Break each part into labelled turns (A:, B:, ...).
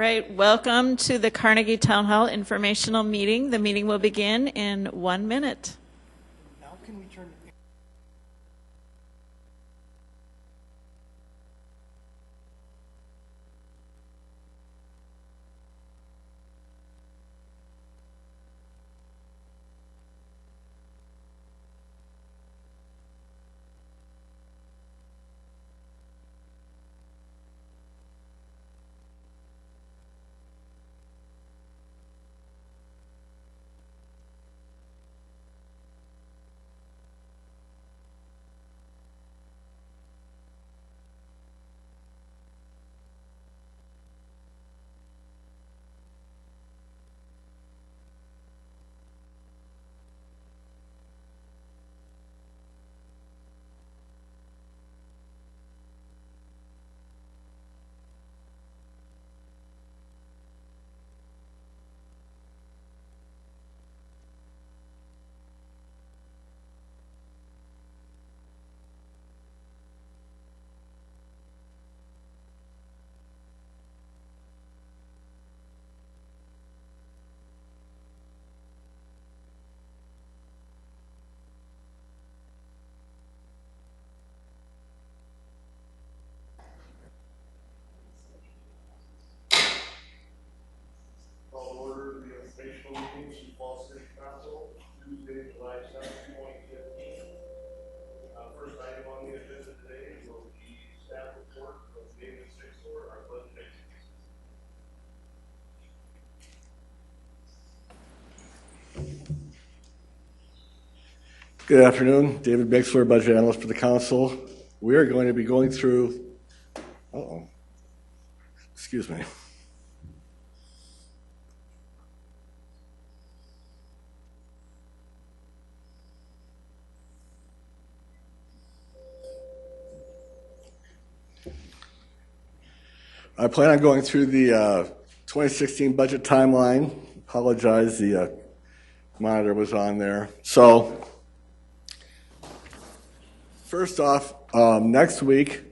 A: right, welcome to the Carnegie Town Hall informational meeting. The meeting will begin in 1 minute.
B: Now can we turn
C: order the informational meeting, Sioux Falls City Council, Tuesday, July 7th, 2015. First item on the agenda today will be staff report from David Sixor, our budget.
D: Good afternoon, David Bixler, budget analyst for the council. We are going to be going through, excuse me. I plan on going through the 2016 budget timeline. Apologize, the monitor was on there. So, first off, next week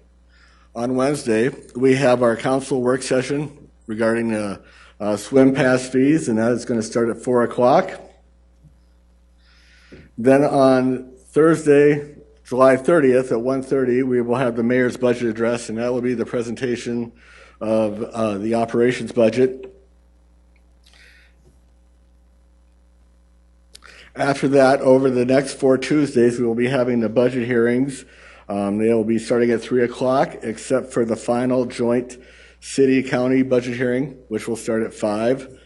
D: on Wednesday, we have our council work session regarding swim pass fees, and that is going to start at 4 o'clock. Then on Thursday, July 30th at 1:30, we will have the mayor's budget address, and that will be the presentation of the operations budget. After that, over the next 4 Tuesdays, we will be having the budget hearings. They will be starting at 3 o'clock, except for the final joint city-county budget hearing, which will start at 5.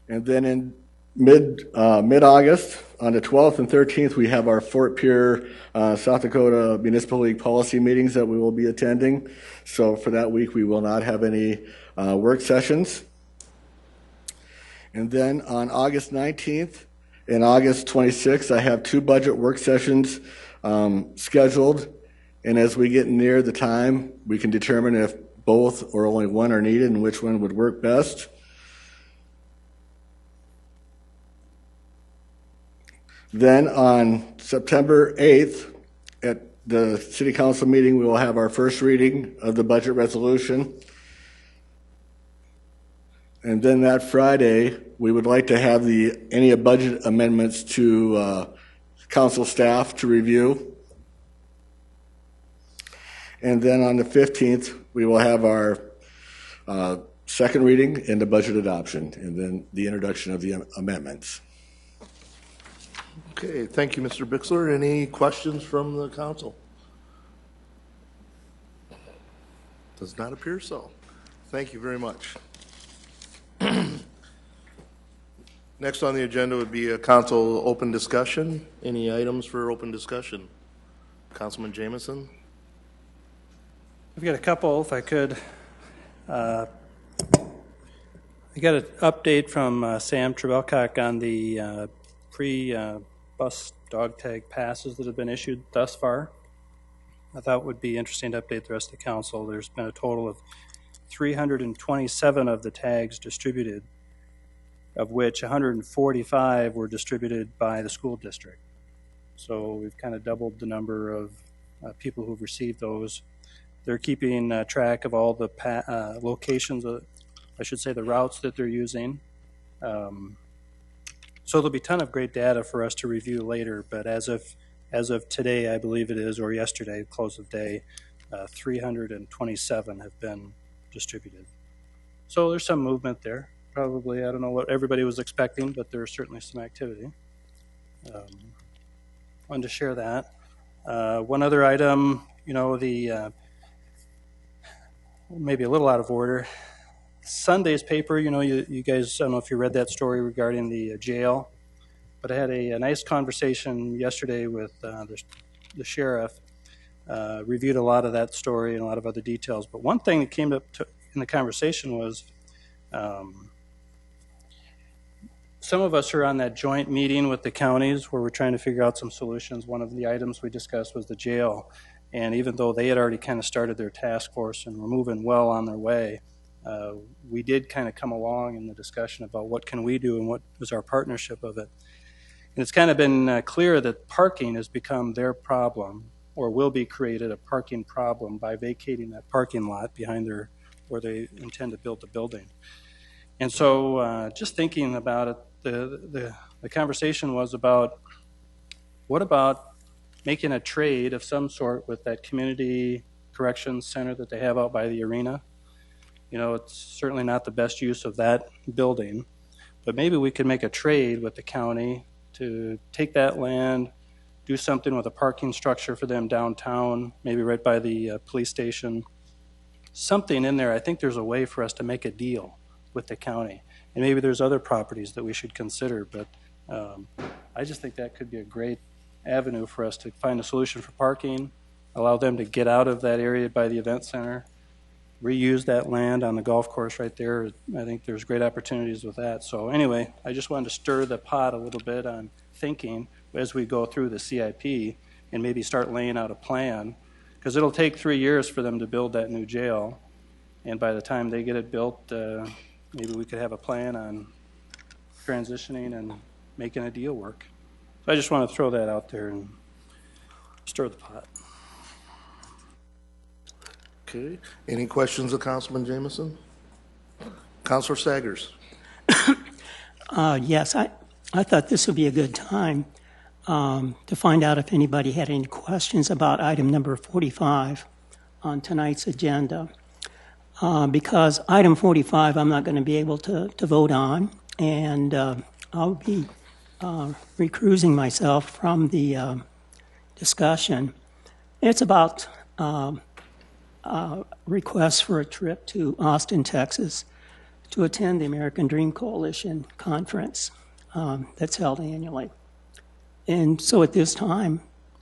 D: And then in mid-August, on the 12th and 13th, we have our Fort Pierre, South Dakota Municipal League policy meetings that we will be attending. So for that week, we will not have any work sessions. And then on August 19th and August 26th, I have 2 budget work sessions scheduled. And as we get near the time, we can determine if both or only one are needed and which one would work best. Then on September 8th, at the City Council meeting, we will have our first reading of the budget resolution. And then that Friday, we would like to have any budget amendments to council staff to review. And then on the 15th, we will have our second reading and the budget adoption, and then the introduction of the amendments.
C: Okay, thank you, Mr. Bixler. Any questions from the council? Does not appear so. Thank you very much. Next on the agenda would be a council open discussion. Any items for open discussion? Councilman Jamison?
E: I've got a couple, if I could. I got an update from Sam Trebelcock on the pre-bus dog tag passes that have been issued thus far. I thought it would be interesting to update the rest of the council. There's been a total of 327 of the tags distributed, of which 145 were distributed by the school district. So we've kind of doubled the number of people who've received those. They're keeping track of all the locations, I should say the routes that they're using. So there'll be a ton of great data for us to review later, but as of today, I believe it is, or yesterday, close of day, 327 have been distributed. So there's some movement there. Probably, I don't know what everybody was expecting, but there's certainly some activity. Wanted to share that. One other item, maybe a little out of order. Sunday's paper, you guys, I don't know if you read that story regarding the jail, but I had a nice conversation yesterday with the sheriff. Reviewed a lot of that story and a lot of other details. But one thing that came up in the conversation was some of us are on that joint meeting with the counties where we're trying to figure out some solutions. One of the items we discussed was the jail. And even though they had already kind of started their task force and were moving well on their way, we did kind of come along in the discussion about what can we do and what was our partnership of it. And it's kind of been clear that parking has become their problem, or will be created a parking problem by vacating that parking lot behind where they intend to build the building. And so just thinking about it, the conversation was about what about making a trade of some sort with that community corrections center that they have out by the arena. It's certainly not the best use of that building, but maybe we could make a trade with the county to take that land, do something with a parking structure for them downtown, maybe right by the police station. Something in there. I think there's a way for us to make a deal with the county. And maybe there's other properties that we should consider, but I just think that could be a great avenue for us to find a solution for parking, allow them to get out of that area by the event center, reuse that land on the golf course right there. I think there's great opportunities with that. So anyway, I just wanted to stir the pot a little bit on thinking as we go through the CIP and maybe start laying out a plan, because it'll take 3 years for them to build that new jail. And by the time they get it built, maybe we could have a plan on transitioning and making a deal work. So I just want to throw that out there and stir the pot.
F: Okay. Any questions of Councilman Jameson? Councilor Staggers.
G: Yes, I thought this would be a good time to find out if anybody had any questions about item number 45 on tonight's agenda. Because item 45 I'm not going to be able to vote on, and I'll be recusing myself from the discussion. It's about requests for a trip to Austin, Texas, to attend the American Dream Coalition conference that's held annually. And so at this time,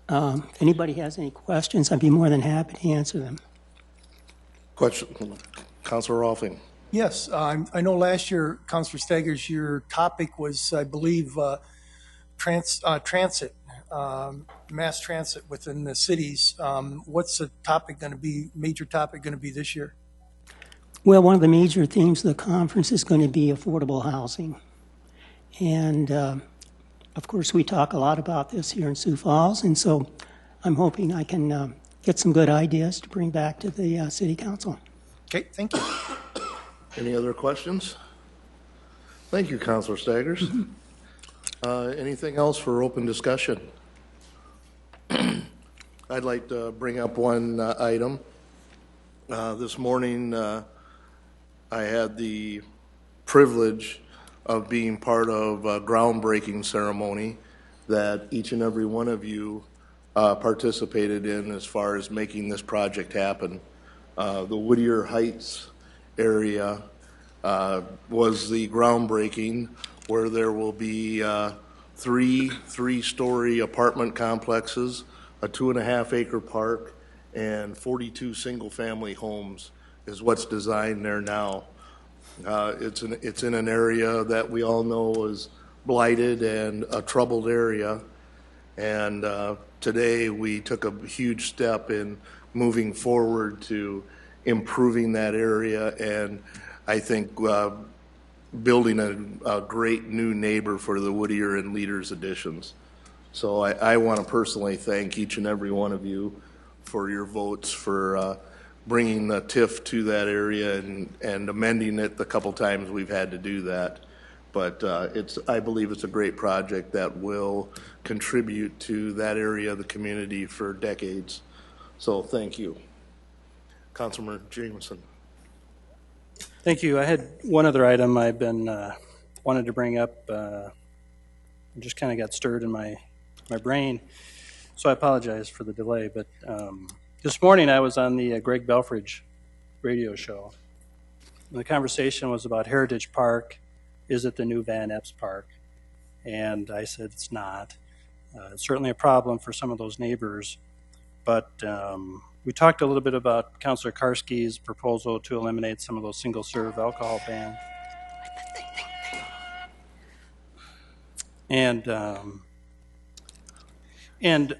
G: if anybody has any questions, I'd be more than happy to answer them.
F: Question, Councilor Rolfing.
B: Yes, I know last year, Councilor Staggers, your topic was, I believe, transit, mass transit within the cities. What's the topic going to be, major topic going to be this year?
G: Well, one of the major themes of the conference is going to be affordable housing. And, of course, we talk a lot about this here in Sioux Falls, and so I'm hoping I can get some good ideas to bring back to the City Council.
B: Okay, thank you.
F: Any other questions? Thank you, Councilor Staggers. Anything else for open discussion? I'd like to bring up one item. This morning, I had the privilege of being part of a groundbreaking ceremony that each and every one of you participated in as far as making this project happen. The Whittier Heights area was the groundbreaking, where there will be three-story apartment complexes, a 2.5-acre park, and 42 single-family homes is what's designed there now. It's in an area that we all know is blighted and a troubled area, and today we took a huge step in moving forward to improving that area, and I think building a great new neighbor for the Whittier and Leaders additions. So I want to personally thank each and every one of you for your votes for bringing the TIF to that area and amending it the couple times we've had to do that. But I believe it's a great project that will contribute to that area of the community for decades. So thank you. Councilman Jameson.
E: Thank you. I had one other item I've been wanted to bring up. Just kind of got stirred in my brain, so I apologize for the delay. But this morning I was on the Greg Belfridge radio show. And the conversation was about Heritage Park. Is it the new Van Epps Park? And I said it's not. It's certainly a problem for some of those neighbors. But we talked a little bit about Councilor Karski's proposal to eliminate some of those single-serve alcohol bans.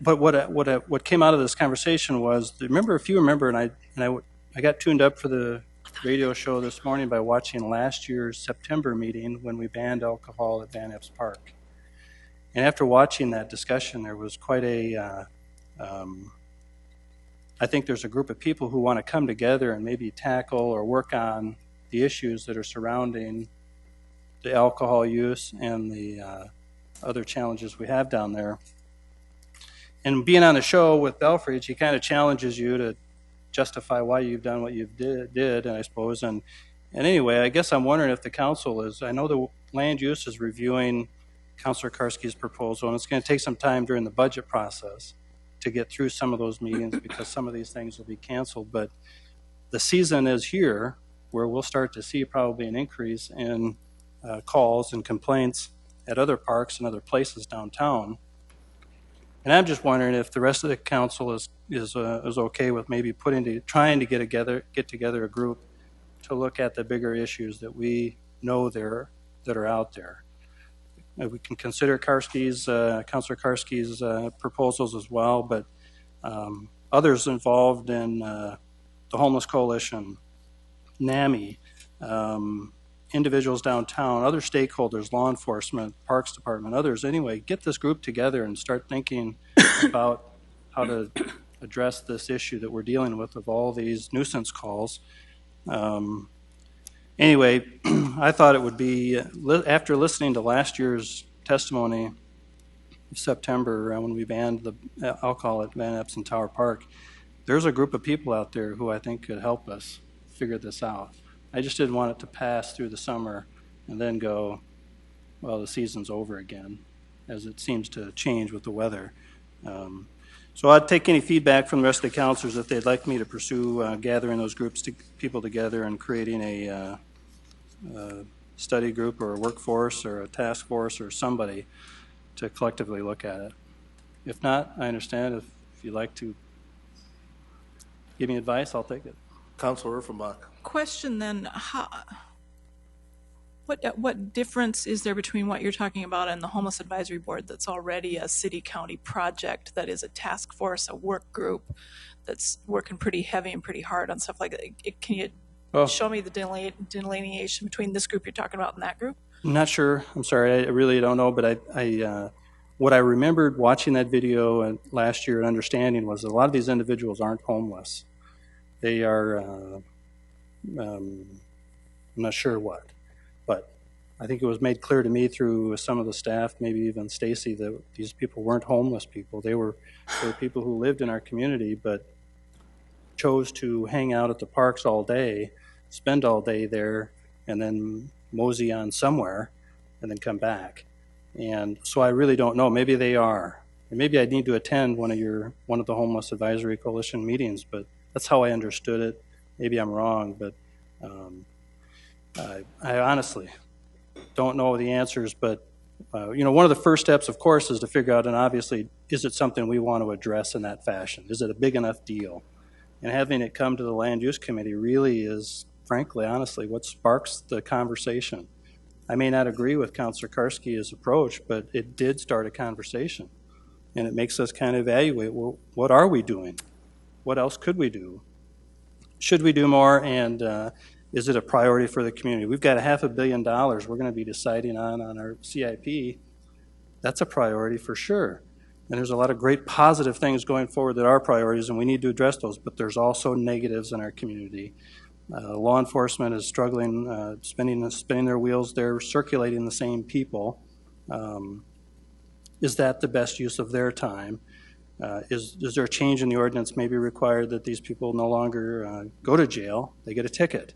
E: But what came out of this conversation was, if you remember, and I got tuned up for the radio show this morning by watching last year's September meeting when we banned alcohol at Van Epps Park. And after watching that discussion, there was quite a, I think there's a group of people who want to come together and maybe tackle or work on the issues that are surrounding the alcohol use and the other challenges we have down there. And being on the show with Belfridge, he kind of challenges you to justify why you've done what you did, I suppose. And anyway, I guess I'm wondering if the council is, I know the land use is reviewing Councilor Karski's proposal, and it's going to take some time during the budget process to get through some of those meetings because some of these things will be canceled. But the season is here where we'll start to see probably an increase in calls and complaints at other parks and other places downtown. And I'm just wondering if the rest of the council is okay with maybe trying to get together a group to look at the bigger issues that we know that are out there. We can consider Councilor Karski's proposals as well, but others involved in the Homeless Coalition, NAMI, individuals downtown, other stakeholders, law enforcement, Parks Department, others. Anyway, get this group together and start thinking about how to address this issue that we're dealing with of all these nuisance calls. Anyway, I thought it would be, after listening to last year's testimony in September when we banned the alcohol at Van Epps and Tower Park, there's a group of people out there who I think could help us figure this out. I just didn't want it to pass through the summer and then go, well, the season's over again, as it seems to change with the weather. So I'd take any feedback from the rest of the councilors if they'd like me to pursue gathering those people together and creating a study group or a workforce or a task force or somebody to collectively look at it. If not, I understand. If you'd like to give me advice, I'll take it.
F: Councilor Urfenbach.
H: Question then, what difference is there between what you're talking about and the Homeless Advisory Board that's already a city-county project that is a task force, a work group that's working pretty heavy and pretty hard on stuff like that? Can you show me the delineation between this group you're talking about and that group?
E: I'm not sure. I'm sorry. I really don't know. But I what I remembered watching that video last year and understanding was that a lot of these individuals aren't homeless. They are, I'm not sure what, but I think it was made clear to me through some of the staff, maybe even Stacy, that these people weren't homeless people. They were people who lived in our community but chose to hang out at the parks all day, spend all day there, and then mosey on somewhere and then come back. And so I really don't know. Maybe they are. And maybe I need to attend one of the Homeless Advisory Coalition meetings, but that's how I understood it. Maybe I'm wrong, but I honestly don't know the answers. But one of the first steps, of course, is to figure out, and obviously, is it something we want to address in that fashion? Is it a big enough deal? And having it come to the Land Use Committee really is, frankly, honestly, what sparks the conversation. I may not agree with Councilor Karski's approach, but it did start a conversation. And it makes us kind of evaluate, well, what are we doing? What else could we do? Should we do more? And is it a priority for the community? We've got $500 million we're going to be deciding on our CIP. That's a priority for sure. And there's a lot of great positive things going forward that are priorities, and we need to address those, but there's also negatives in our community. Law enforcement is struggling, spinning their wheels. They're circulating the same people. Is that the best use of their time? Is there a change in the ordinance maybe required that these people no longer go to jail? They get a ticket.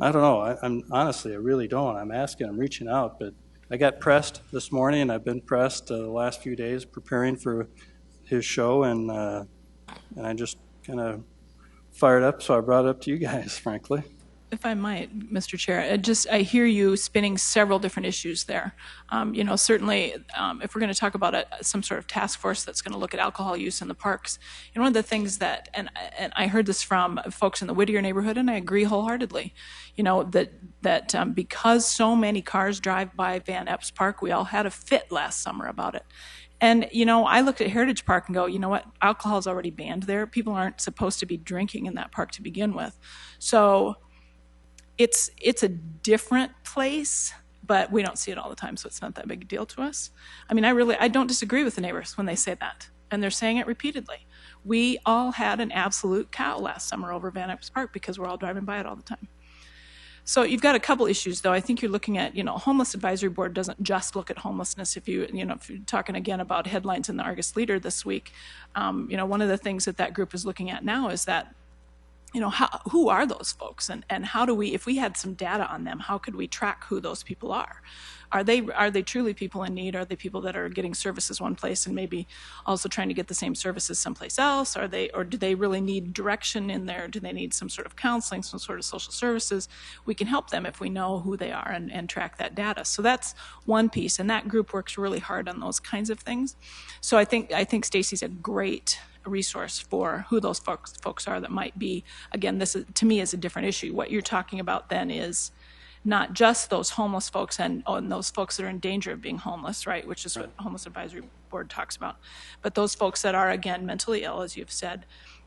E: I don't know. I'm honestly, I really don't. I'm asking, I'm reaching out, but I got pressed this morning, and I've been pressed the last few days preparing for his show, and I just kind of fired up, so I brought it up to you guys, frankly.
H: If I might, Mr. Chair, I hear you spinning several different issues there. Certainly, if we're going to talk about some sort of task force that's going to look at alcohol use in the parks, one of the things that, and I heard this from folks in the Whittier neighborhood, and I agree wholeheartedly, that because so many cars drive by Van Epps Park, we all had a fit last summer about it. And, I looked at Heritage Park and go, you know what, alcohol is already banned there. People aren't supposed to be drinking in that park to begin with. So it's a different place, but we don't see it all the time, so it's not that big a deal to us. I mean, I don't disagree with the neighbors when they say that, and they're saying it repeatedly. We all had an absolute cow last summer over Van Epps Park because we're all driving by it all the time. So you've got a couple issues, though. I think you're looking at, Homeless Advisory Board doesn't just look at homelessness. If you're talking again about headlines in the Argus Leader this week, one of the things that group is looking at now is that, who are those folks, and how do we, if we had some data on them, how could we track who those people are? Are they truly people in need? Are they people that are getting services one place and maybe also trying to get the same services someplace else? Or do they really need direction in there? Do they need some sort of counseling, some sort of social services? We can help them if we know who they are and track that data. So that's one piece, and that group works really hard on those kinds of things. So I think Stacy's a great resource for who those folks are that might be. Again, this is, to me, is a different issue. What you're talking about then is not just those homeless folks and those folks that are in danger of being homeless, right, which is what Homeless Advisory Board talks about, but those folks that are, again, mentally ill, as you've said,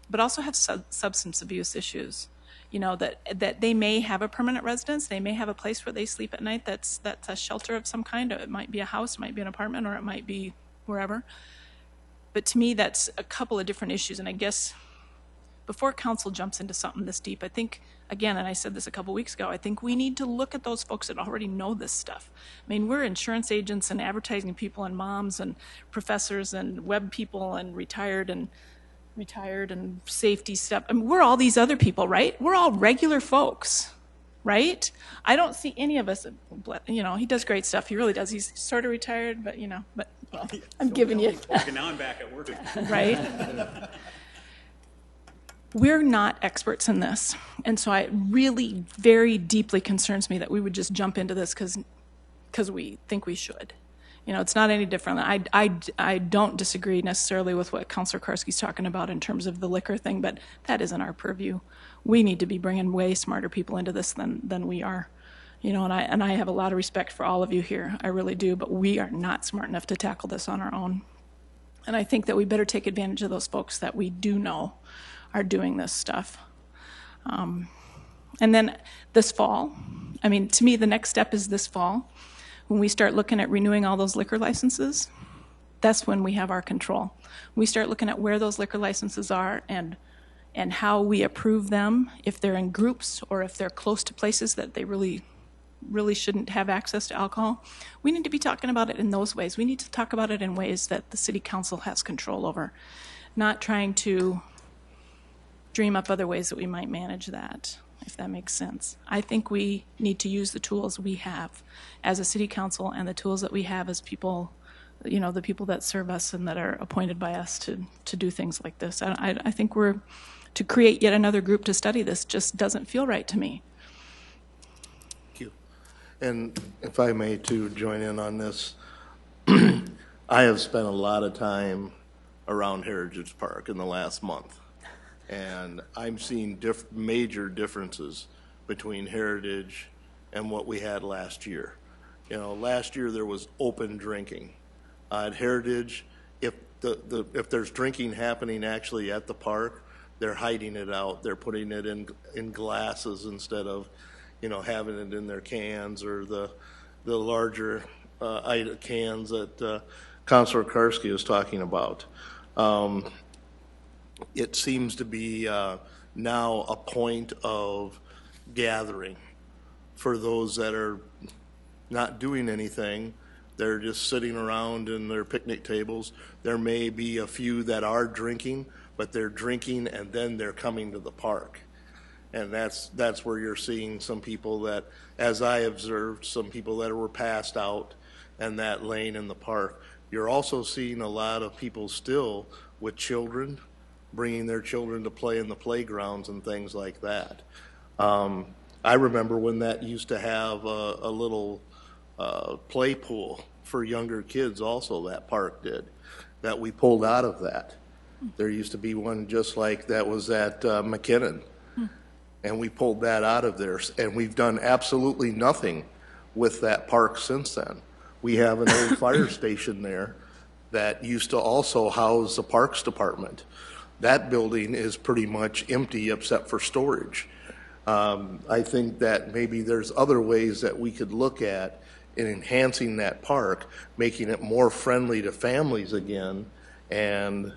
H: but also have substance abuse issues, that they may have a permanent residence, they may have a place where they sleep at night that's a shelter of some kind. It might be a house, it might be an apartment, or it might be wherever. But to me, that's a couple of different issues, and I guess before council jumps into something this deep, I think, again, and I said this a couple weeks ago, I think we need to look at those folks that already know this stuff. I mean, we're insurance agents and advertising people and moms and professors and web people and retired and safety stuff. I mean, we're all these other people, right? We're all regular folks, right? I don't see any of us, he does great stuff. He really does. He's sort of retired, but, well, I'm giving you.
I: Okay, now I'm back at work.
H: Right? We're not experts in this, and so it really very deeply concerns me that we would just jump into this because we think we should. It's not any different. I don't disagree necessarily with what Councilor Karski's talking about in terms of the liquor thing, but that isn't our purview. We need to be bringing way smarter people into this than we are. And I have a lot of respect for all of you here. I really do, but we are not smart enough to tackle this on our own. And I think that we better take advantage of those folks that we do know are doing this stuff. And then this fall, to me, the next step is this fall. When we start looking at renewing all those liquor licenses, that's when we have our control. We start looking at where those liquor licenses are and how we approve them, if they're in groups or if they're close to places that they really shouldn't have access to alcohol. We need to be talking about it in those ways. We need to talk about it in ways that the city council has control over, not trying to dream up other ways that we might manage that, if that makes sense. I think we need to use the tools we have as a city council and the tools that we have as people, the people that serve us and that are appointed by us to do things like this. I think to create yet another group to study this just doesn't feel right to me.
F: Thank you. And if I may too join in on this, I have spent a lot of time around Heritage Park in the last month. And I'm seeing major differences between Heritage and what we had last year. Last year there was open drinking. At Heritage, if there's drinking happening actually at the park, they're hiding it out. They're putting it in glasses instead of, having it in their cans or the larger cans that Councilor Karski is talking about. It seems to be now a point of gathering for those that are not doing anything. They're just sitting around in their picnic tables. There may be a few that are drinking, but they're drinking and then they're coming to the park. And that's where you're seeing some people that, as I observed, some people that were passed out and that laying in the park. You're also seeing a lot of people still with children, bringing their children to play in the playgrounds and things like that. I remember when that used to have a little play pool for younger kids also, that park did, that we pulled out of that. There used to be one just like that was at McKinnon, and we pulled that out of there, and we've done absolutely nothing with that park since then. We have an old fire station there that used to also house the Parks Department. That building is pretty much empty except for storage. I think that maybe there's other ways that we could look at in enhancing that park, making it more friendly to families again, and,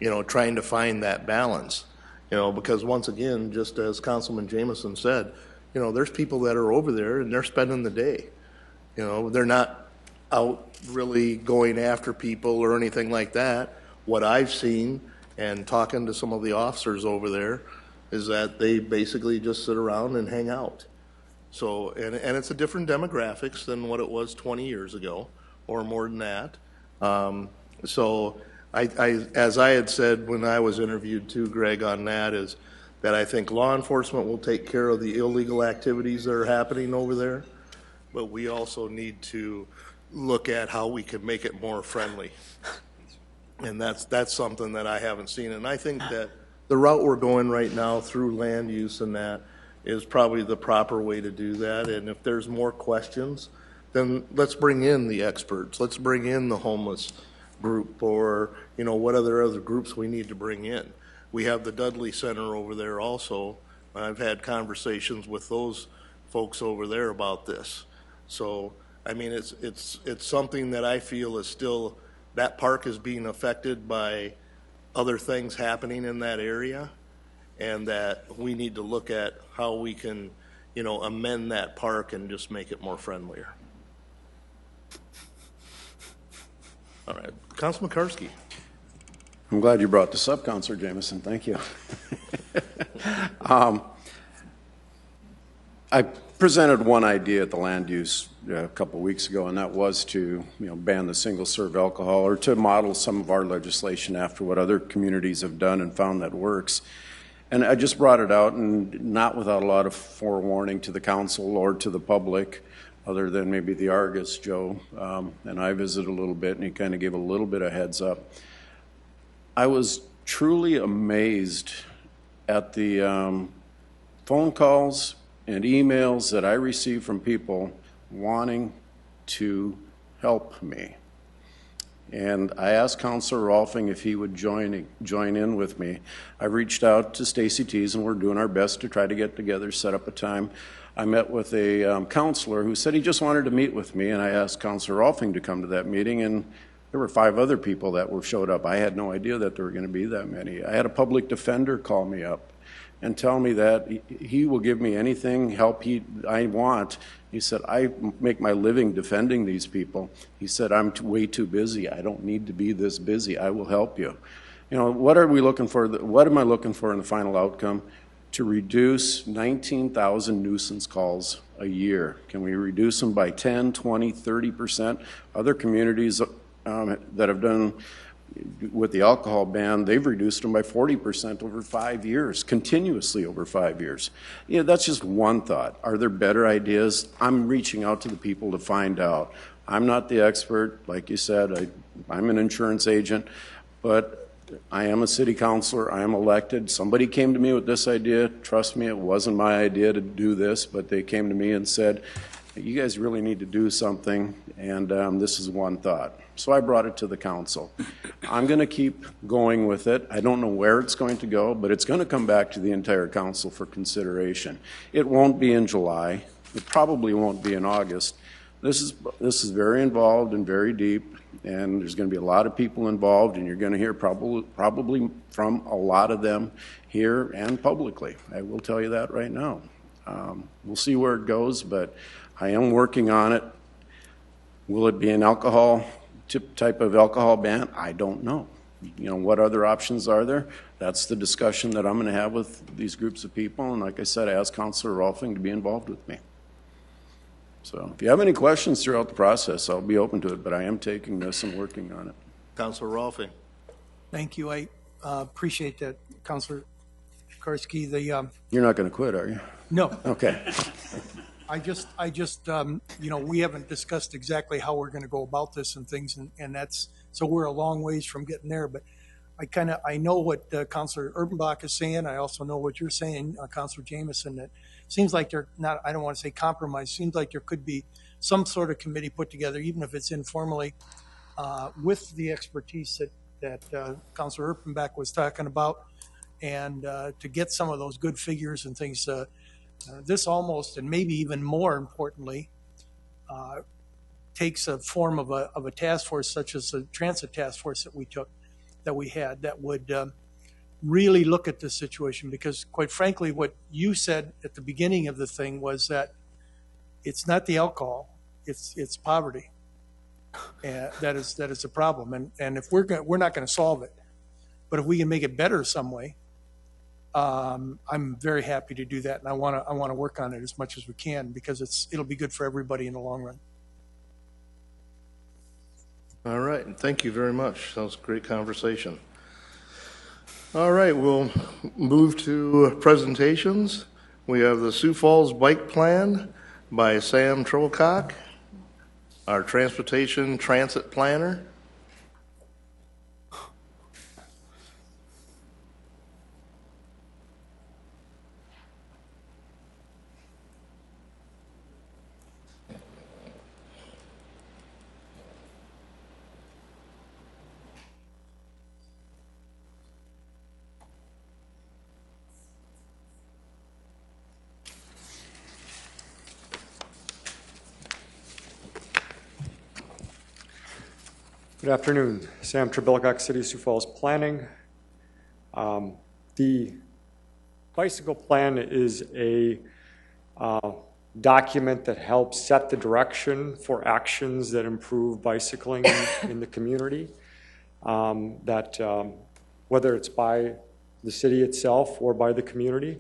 F: you know, trying to find that balance. You know, because once again, just as Councilman Jameson said, you know, there's people that are over there and they're spending the day. You know, they're not out really going after people or anything like that. What I've seen and talking to some of the officers over there is that they basically just sit around and hang out. So, and it's a different demographics than what it was 20 years ago or more than that. So as I had said when I was interviewed too, Greg, on that, is that I think law enforcement will take care of the illegal activities that are happening over there, but we also need to look at how we can make it more friendly. And that's something that I haven't seen. And I think that the route we're going right now through land use and that is probably the proper way to do that. And if there's more questions, then let's bring in the experts. Let's bring in the homeless group, or, you know, what other groups we need to bring in. We have the Dudley Center over there also. I've had conversations with those folks over there about this. So, I mean, it's something that I feel is still, that park is being affected by other things happening in that area, and that we need to look at how we can, you know, amend that park and just make it more friendlier. All right, Councilman Karski.
I: I'm glad you brought this up, Councilor Jameson. Thank you. I presented one idea at the land use a couple of weeks ago, and that was to, you know, ban the single-serve alcohol, or to model some of our legislation after what other communities have done and found that works. And I just brought it out, and not without a lot of forewarning to the council or to the public, other than maybe the Argus, Joe, and I visited a little bit, and he kind of gave a little bit of heads up. I was truly amazed at the phone calls and emails that I received from people wanting to help me. And I asked Councilor Rolfing if he would join in with me. I reached out to Stacy Tees, and we're doing our best to try to get together, set up a time. I met with a counselor who said he just wanted to meet with me, and I asked Councilor Rolfing to come to that meeting, and there were 5 other people that showed up. I had no idea that there were going to be that many. I had a public defender call me up and tell me that he will give me anything help I want. He said, I make my living defending these people. He said, I'm way too busy. I don't need to be this busy. I will help you. You know, what are we looking for? What am I looking for in the final outcome? To reduce 19,000 nuisance calls a year. Can we reduce them by 10, 20, 30%? Other communities that have done with the alcohol ban, they've reduced them by 40% over 5 years, continuously over 5 years. You know, that's just one thought. Are there better ideas? I'm reaching out to the people to find out. I'm not the expert, like you said. I'm an insurance agent, but I am a city councilor. I am elected. Somebody came to me with this idea. Trust me, it wasn't my idea to do this, but they came to me and said, you guys really need to do something, and this is one thought. So I brought it to the council. I'm going to keep going with it. I don't know where it's going to go, but it's going to come back to the entire council for consideration. It won't be in July. It probably won't be in August, This is very involved and very deep, and there's going to be a lot of people involved, and you're going to hear probably from a lot of them here and publicly. I will tell you that right now. We'll see where it goes, but I am working on it. Will it be an alcohol type of alcohol ban? I don't know. You know, what other options are there? That's the discussion that I'm going to have with these groups of people, and like I said, I asked Councilor Rolfing to be involved with me. So if you have any questions throughout the process, I'll be open to it, but I am taking this and working on it.
F: Councilor Rolfing.
B: Thank you. I appreciate that, Councilor Karski.
I: You're not going to quit, are you?
B: No.
I: Okay.
B: I just, you know, we haven't discussed exactly how we're going to go about this and things, and that's, so we're a long ways from getting there, but I know what Councilor Urbanbach is saying. I also know what you're saying, Councilor Jameson, that seems like they're not, I don't want to say compromise, seems like there could be some sort of committee put together, even if it's informally, with the expertise that Councilor Urbanbach was talking about, and to get some of those good figures and things. This almost, and maybe even more importantly, takes a form of a task force, such as the transit task force that we had, that would really look at this situation. Because quite frankly, what you said at the beginning of the thing was that it's not the alcohol, it's poverty. That is a problem. And if we're not going to solve it, but if we can make it better some way, I'm very happy to do that, and I want to work on it as much as we can, because it'll be good for everybody in the long run.
F: All right, and thank you very much. That was a great conversation. All right, we'll move to presentations. We have the Sioux Falls Bike Plan by Sam Treblecock, our transportation transit planner.
J: Good afternoon. Sam Treblecock, City of Sioux Falls Planning. The bicycle plan is a document that helps set the direction for actions that improve bicycling in the community. Whether it's by the city itself or by the community.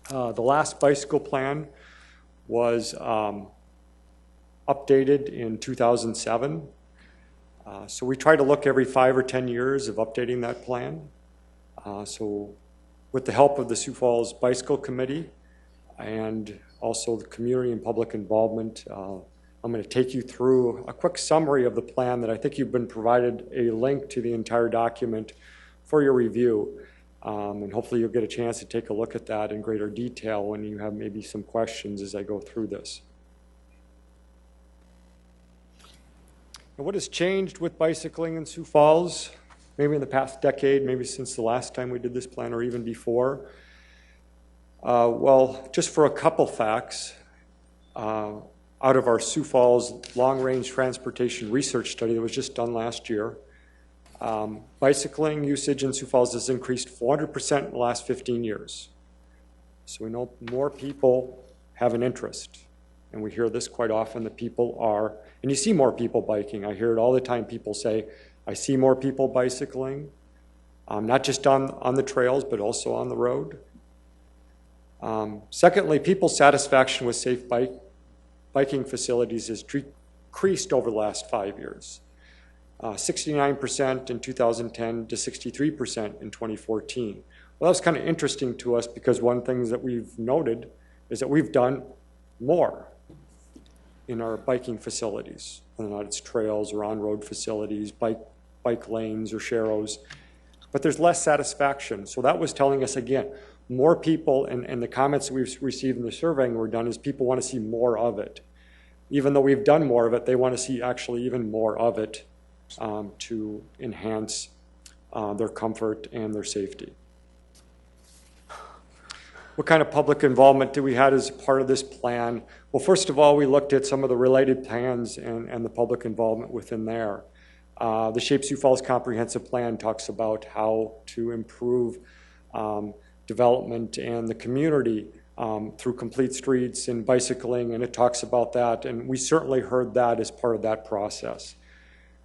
J: The last bicycle plan was updated in 2007. So we try to look every 5 or 10 years of updating that plan. So with the help of the Sioux Falls Bicycle Committee and also the community and public involvement, I'm going to take you through a quick summary of the plan that I think you've been provided a link to the entire document for your review. And hopefully you'll get a chance to take a look at that in greater detail when you have maybe some questions as I go through this. And what has changed with bicycling in Sioux Falls, maybe in the past decade, maybe since the last time we did this plan or even before? Well, just for a couple facts, out of our Sioux Falls long-range transportation research study that was just done last year, bicycling usage in Sioux Falls has increased 400% in the last 15 years. So we know more people have an interest. And we hear this quite often, that people are, and you see more people biking. I hear it all the time. People say, I see more people bicycling, not just on the trails, but also on the road. Secondly, people's satisfaction with safe biking facilities has decreased over the last 5 years. 69% in 2010 to 63% in 2014. Well, that was kind of interesting to us, because one thing that we've noted is that we've done more in our biking facilities, whether or not it's trails or on-road facilities, bike lanes or sharrows, but there's less satisfaction. So that was telling us, again, more people, and the comments that we've received in the surveying we're done is people want to see more of it. Even though we've done more of it, they want to see actually even more of it to enhance their comfort and their safety. What kind of public involvement did we have as part of this plan? Well, first of all, we looked at some of the related plans and the public involvement within there. The Shape Sioux Falls Comprehensive Plan talks about how to improve development and the community through complete streets and bicycling, and it talks about that, and we certainly heard that as part of that process.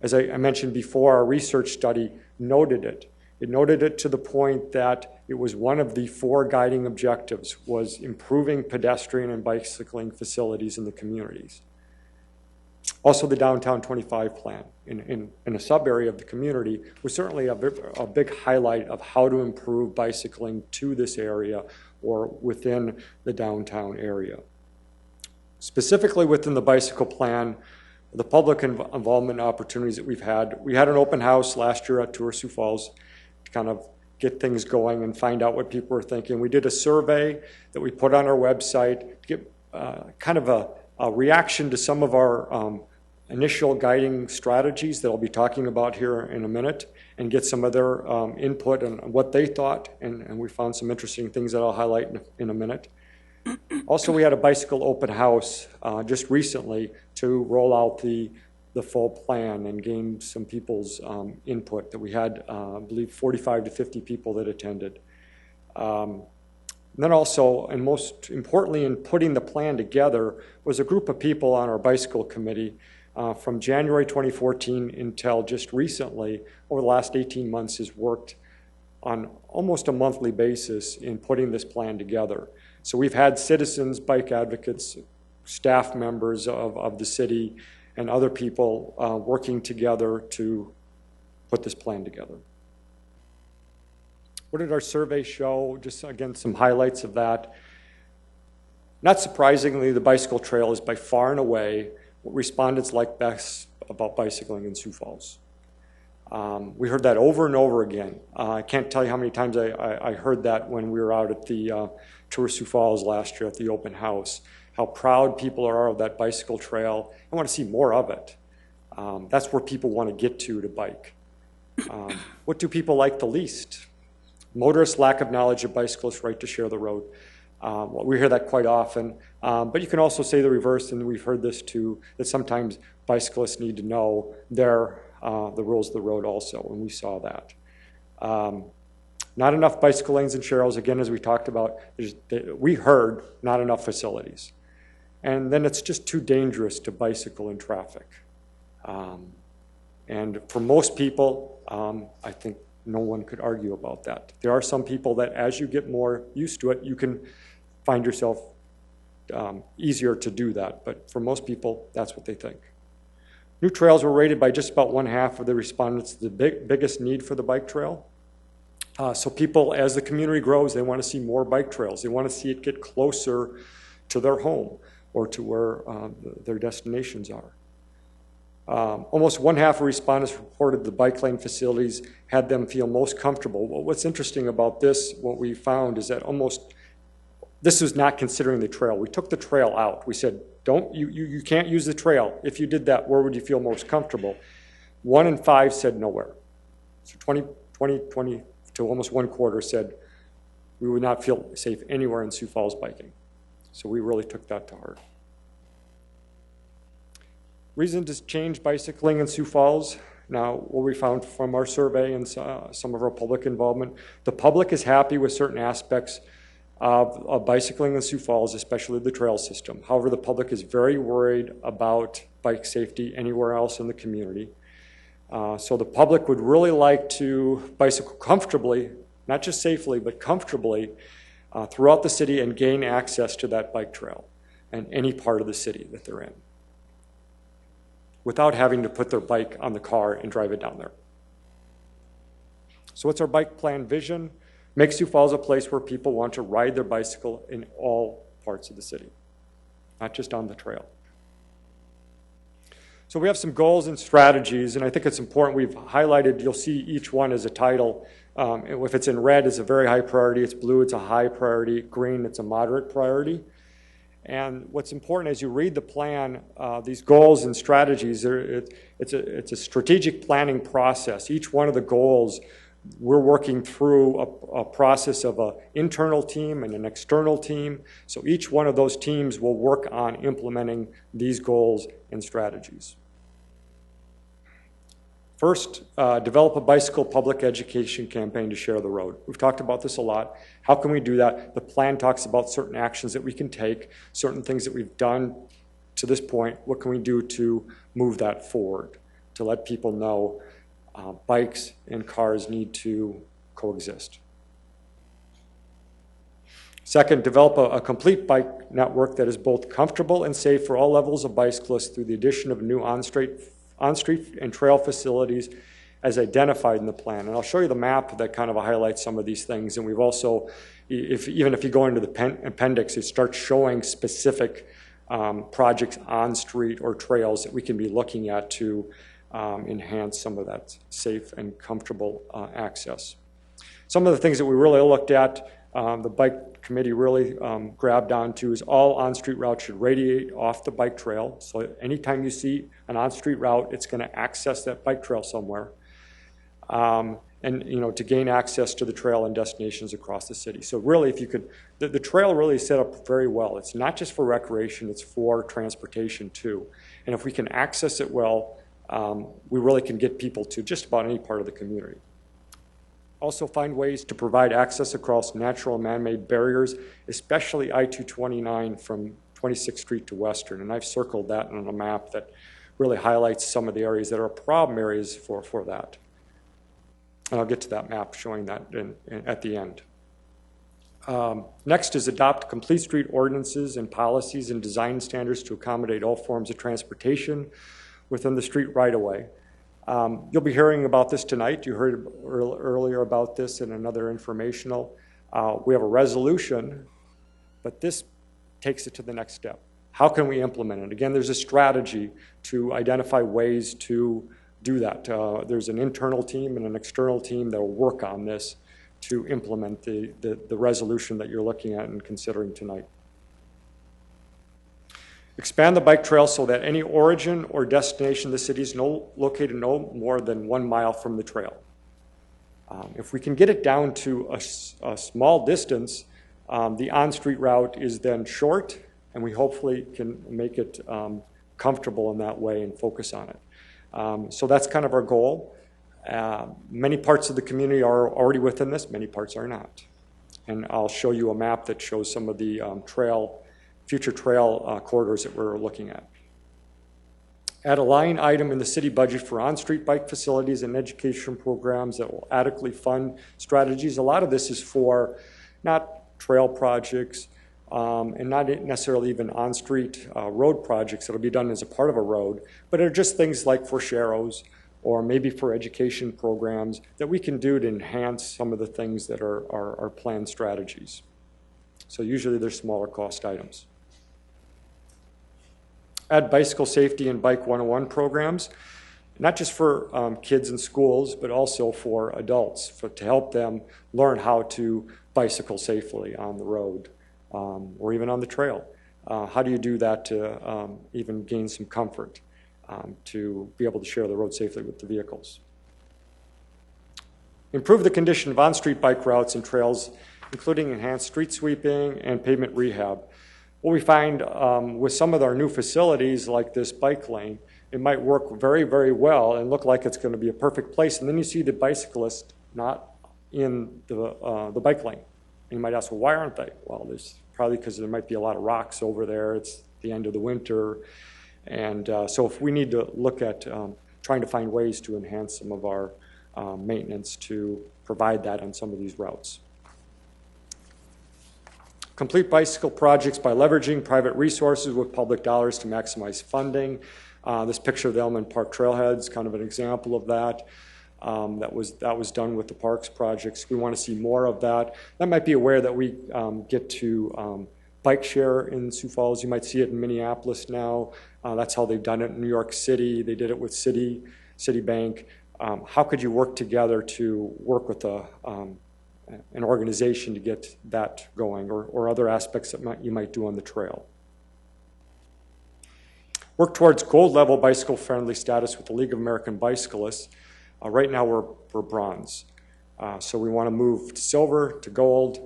J: As I mentioned before, our research study noted it. It noted it to the point that it was one of the 4 guiding objectives, was improving pedestrian and bicycling facilities in the communities. Also, the Downtown 25 plan in a sub-area of the community was certainly a big highlight of how to improve bicycling to this area or within the downtown area. Specifically within the bicycle plan, the public involvement opportunities that we had an open house last year at Tour Sioux Falls to kind of get things going and find out what people were thinking. We did a survey that we put on our website to get kind of a reaction to some of our initial guiding strategies that I'll be talking about here in a minute, and get some of their input on what they thought, and we found some interesting things that I'll highlight in a minute. Also, we had a bicycle open house just recently to roll out the full plan and gain some people's input that we had, I believe, 45 to 50 people that attended. And then also, and most importantly in putting the plan together, was a group of people on our bicycle committee from January 2014 until just recently, over the last 18 months, has worked on almost a monthly basis in putting this plan together. So we've had citizens, bike advocates, staff members of the city, and other people working together to put this plan together. What did our survey show? Just again, some highlights of that. Not surprisingly, the bicycle trail is by far and away what respondents like best about bicycling in Sioux Falls. We heard that over and over again. I can't tell you how many times I heard that when we were out at the Tour Sioux Falls last year at the open house. How proud people are of that bicycle trail. I want to see more of it. That's where people want to get to bike. What do people like the least? Motorists' lack of knowledge of bicyclists' right to share the road. Well, we hear that quite often, but you can also say the reverse, and we've heard this too, that sometimes bicyclists need to know the rules of the road also, and we saw that. Not enough bicycle lanes and Cheryl's, again, as we talked about, we heard not enough facilities. And then it's just too dangerous to bicycle in traffic. And for most people, I think no one could argue about that. There are some people that as you get more used to it, you can find yourself easier to do that. But for most people, that's what they think. New trails were rated by just about 1/2 of the respondents the biggest need for the bike trail. So people, as the community grows, they want to see more bike trails. They want to see it get closer to their home or to where their destinations are. Almost 1/2 of respondents reported the bike lane facilities had them feel most comfortable. Well, what's interesting about this, what we found is that this is not considering the trail. We took the trail out. We said, you can't use the trail. If you did that, where would you feel most comfortable? 1 in 5 said nowhere. So 20 to almost 1/4 said we would not feel safe anywhere in Sioux Falls biking. So we really took that to heart. Reason to change bicycling in Sioux Falls. Now, what we found from our survey and some of our public involvement, the public is happy with certain aspects of bicycling in Sioux Falls, especially the trail system. However, the public is very worried about bike safety anywhere else in the community. So the public would really like to bicycle comfortably, not just safely, but comfortably throughout the city and gain access to that bike trail and any part of the city that they're in, without having to put their bike on the car and drive it down there. So what's our bike plan vision? Make Sioux Falls a place where people want to ride their bicycle in all parts of the city, not just on the trail. So we have some goals and strategies, and I think it's important. We've highlighted, you'll see each one as a title. If it's in red, it's a very high priority. It's blue, it's a high priority. Green, it's a moderate priority. And what's important as you read the plan, these goals and strategies, it's a strategic planning process. Each one of the goals We're working through a process of an internal team and an external team. So each one of those teams will work on implementing these goals and strategies. First, develop a bicycle public education campaign to share the road. We've talked about this a lot. How can we do that? The plan talks about certain actions that we can take, certain things that we've done to this point. What can we do to move that forward, to let people know bikes and cars need to coexist? Second, develop a complete bike network that is both comfortable and safe for all levels of bicyclists through the addition of new on-street and trail facilities as identified in the plan. And I'll show you the map that kind of highlights some of these things. And we've also, even if you go into the appendix, it starts showing specific projects on street or trails that we can be looking at to enhance some of that safe and comfortable access. Some of the things that we really looked at, the bike committee really grabbed onto, is all on-street routes should radiate off the bike trail. So anytime you see an on-street route, it's going to access that bike trail somewhere. And to gain access to the trail and destinations across the city. So really, if you could, the trail really is set up very well. It's not just for recreation, it's for transportation too. And if we can access it well, we really can get people to just about any part of the community. Also find ways to provide access across natural and man-made barriers, especially I-229 from 26th Street to Western. And I've circled that on a map that really highlights some of the areas that are problem areas for that. And I'll get to that map showing that at the end. Next is adopt complete street ordinances and policies and design standards to accommodate all forms of transportation within the street right-of-way. You'll be hearing about this tonight. You heard earlier about this in another informational. We have a resolution, but this takes it to the next step. How can we implement it? Again, there's a strategy to identify ways to do that. There's an internal team and an external team that will work on this to implement the resolution that you're looking at and considering tonight. Expand the bike trail so that any origin or destination of the city is located no more than 1 mile from the trail. If we can get it down to a small distance, the on-street route is then short, and we hopefully can make it comfortable in that way and focus on it. So that's kind of our goal. Many parts of the community are already within this, many parts are not. And I'll show you a map that shows some of the future trail corridors that we're looking at. Add a line item in the city budget for on-street bike facilities and education programs that will adequately fund strategies. A lot of this is for not trail projects and not necessarily even on-street road projects that will be done as a part of a road, but are just things like for sharrows or maybe for education programs that we can do to enhance some of the things that are planned strategies. So usually they're smaller cost items. Add bicycle safety and bike 101 programs, not just for kids in schools, but also for adults, to help them learn how to bicycle safely on the road or even on the trail. How do you do that to even gain some comfort to be able to share the road safely with the vehicles? Improve the condition of on-street bike routes and trails, including enhanced street sweeping and pavement rehab. What we find with some of our new facilities like this bike lane, it might work very, very well and look like it's going to be a perfect place, and then you see the bicyclist not in the bike lane. And you might ask, well, why aren't they? Well, there's probably because there might be a lot of rocks over there. It's the end of the winter. And so if we need to look at trying to find ways to enhance some of our maintenance to provide that on some of these routes. Complete bicycle projects by leveraging private resources with public dollars to maximize funding. This picture of the Elmland Park Trailhead is kind of an example of that. That was done with the parks projects. We want to see more of that. That might be a way that we get to bike share in Sioux Falls. You might see it in Minneapolis now. That's how they've done it in New York City. They did it with Citibank. How could you work together to work with an organization to get that going, or other aspects that you might do on the trail? Work towards gold level bicycle friendly status with the League of American Bicyclists. Right now we're bronze. So we want to move to silver, to gold.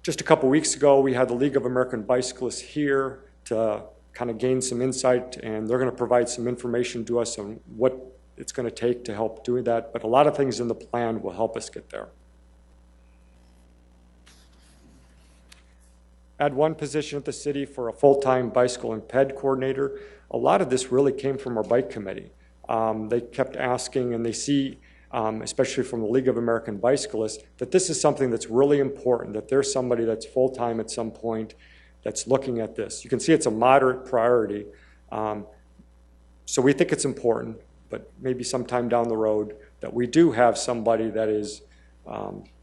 J: Just a couple weeks ago, we had the League of American Bicyclists here to kind of gain some insight, and they're going to provide some information to us on what it's going to take to help doing that. But a lot of things in the plan will help us get there. Add one position at the city for a full-time bicycle and ped coordinator. A lot of this really came from our bike committee. They kept asking, and they see, especially from the League of American Bicyclists, that this is something that's really important, that there's somebody that's full-time at some point that's looking at this. You can see it's a moderate priority. So we think it's important, but maybe sometime down the road that we do have somebody that is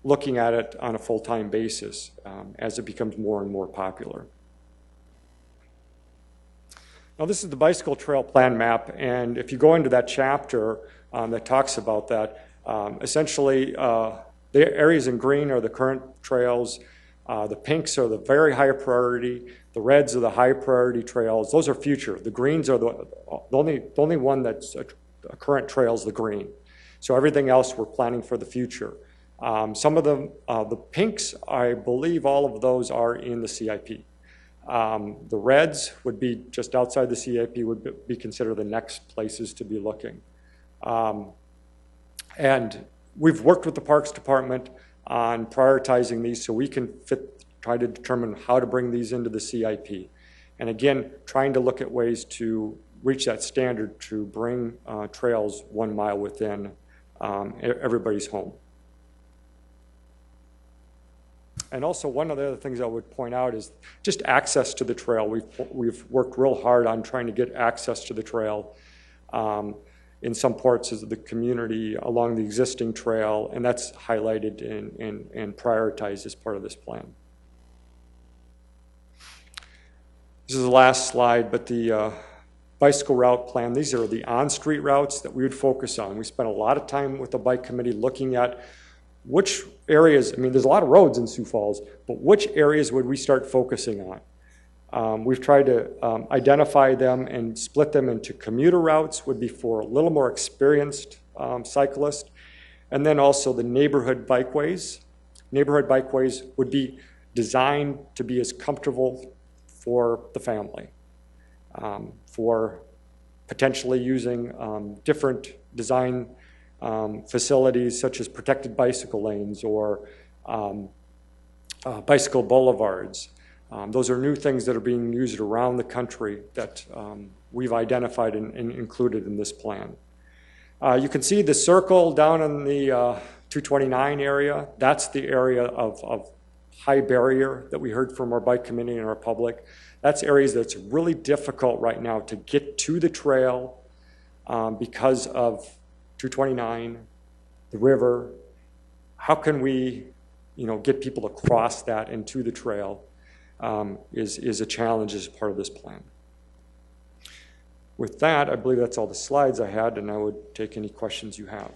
J: looking at it on a full-time basis as it becomes more and more popular. Now this is the bicycle trail plan map, and if you go into that chapter that talks about that, essentially the areas in green are the current trails, the pinks are the very high priority, the reds are the high priority trails. Those are future. The greens are the only one that's a current trail is the green. So everything else we're planning for the future. Some of them, the pinks, I believe all of those are in the CIP. The reds would be just outside the CIP, would be considered the next places to be looking. And we've worked with the Parks Department on prioritizing these so we can try to determine how to bring these into the CIP. And again, trying to look at ways to reach that standard to bring trails 1 mile within everybody's home. And also one of the other things I would point out is just access to the trail. We've worked real hard on trying to get access to the trail in some parts of the community along the existing trail, and that's highlighted and prioritized as part of this plan. This is the last slide, but the bicycle route plan, these are the on-street routes that we would focus on. We spent a lot of time with the bike committee looking at which areas, I mean, there's a lot of roads in Sioux Falls, but which areas would we start focusing on? We've tried to identify them and split them into commuter routes, would be for a little more experienced cyclists, and then also the neighborhood bikeways. Neighborhood bikeways would be designed to be as comfortable for the family, for potentially using different design facilities such as protected bicycle lanes or bicycle boulevards. Those are new things that are being used around the country that we've identified and included in this plan. You can see the circle down in the 229 area. That's the area of high barrier that we heard from our bike committee and our public. That's areas that's really difficult right now to get to the trail because of 229, the river. How can we, get people to cross that and to the trail is a challenge as part of this plan. With that, I believe that's all the slides I had, and I would take any questions you have.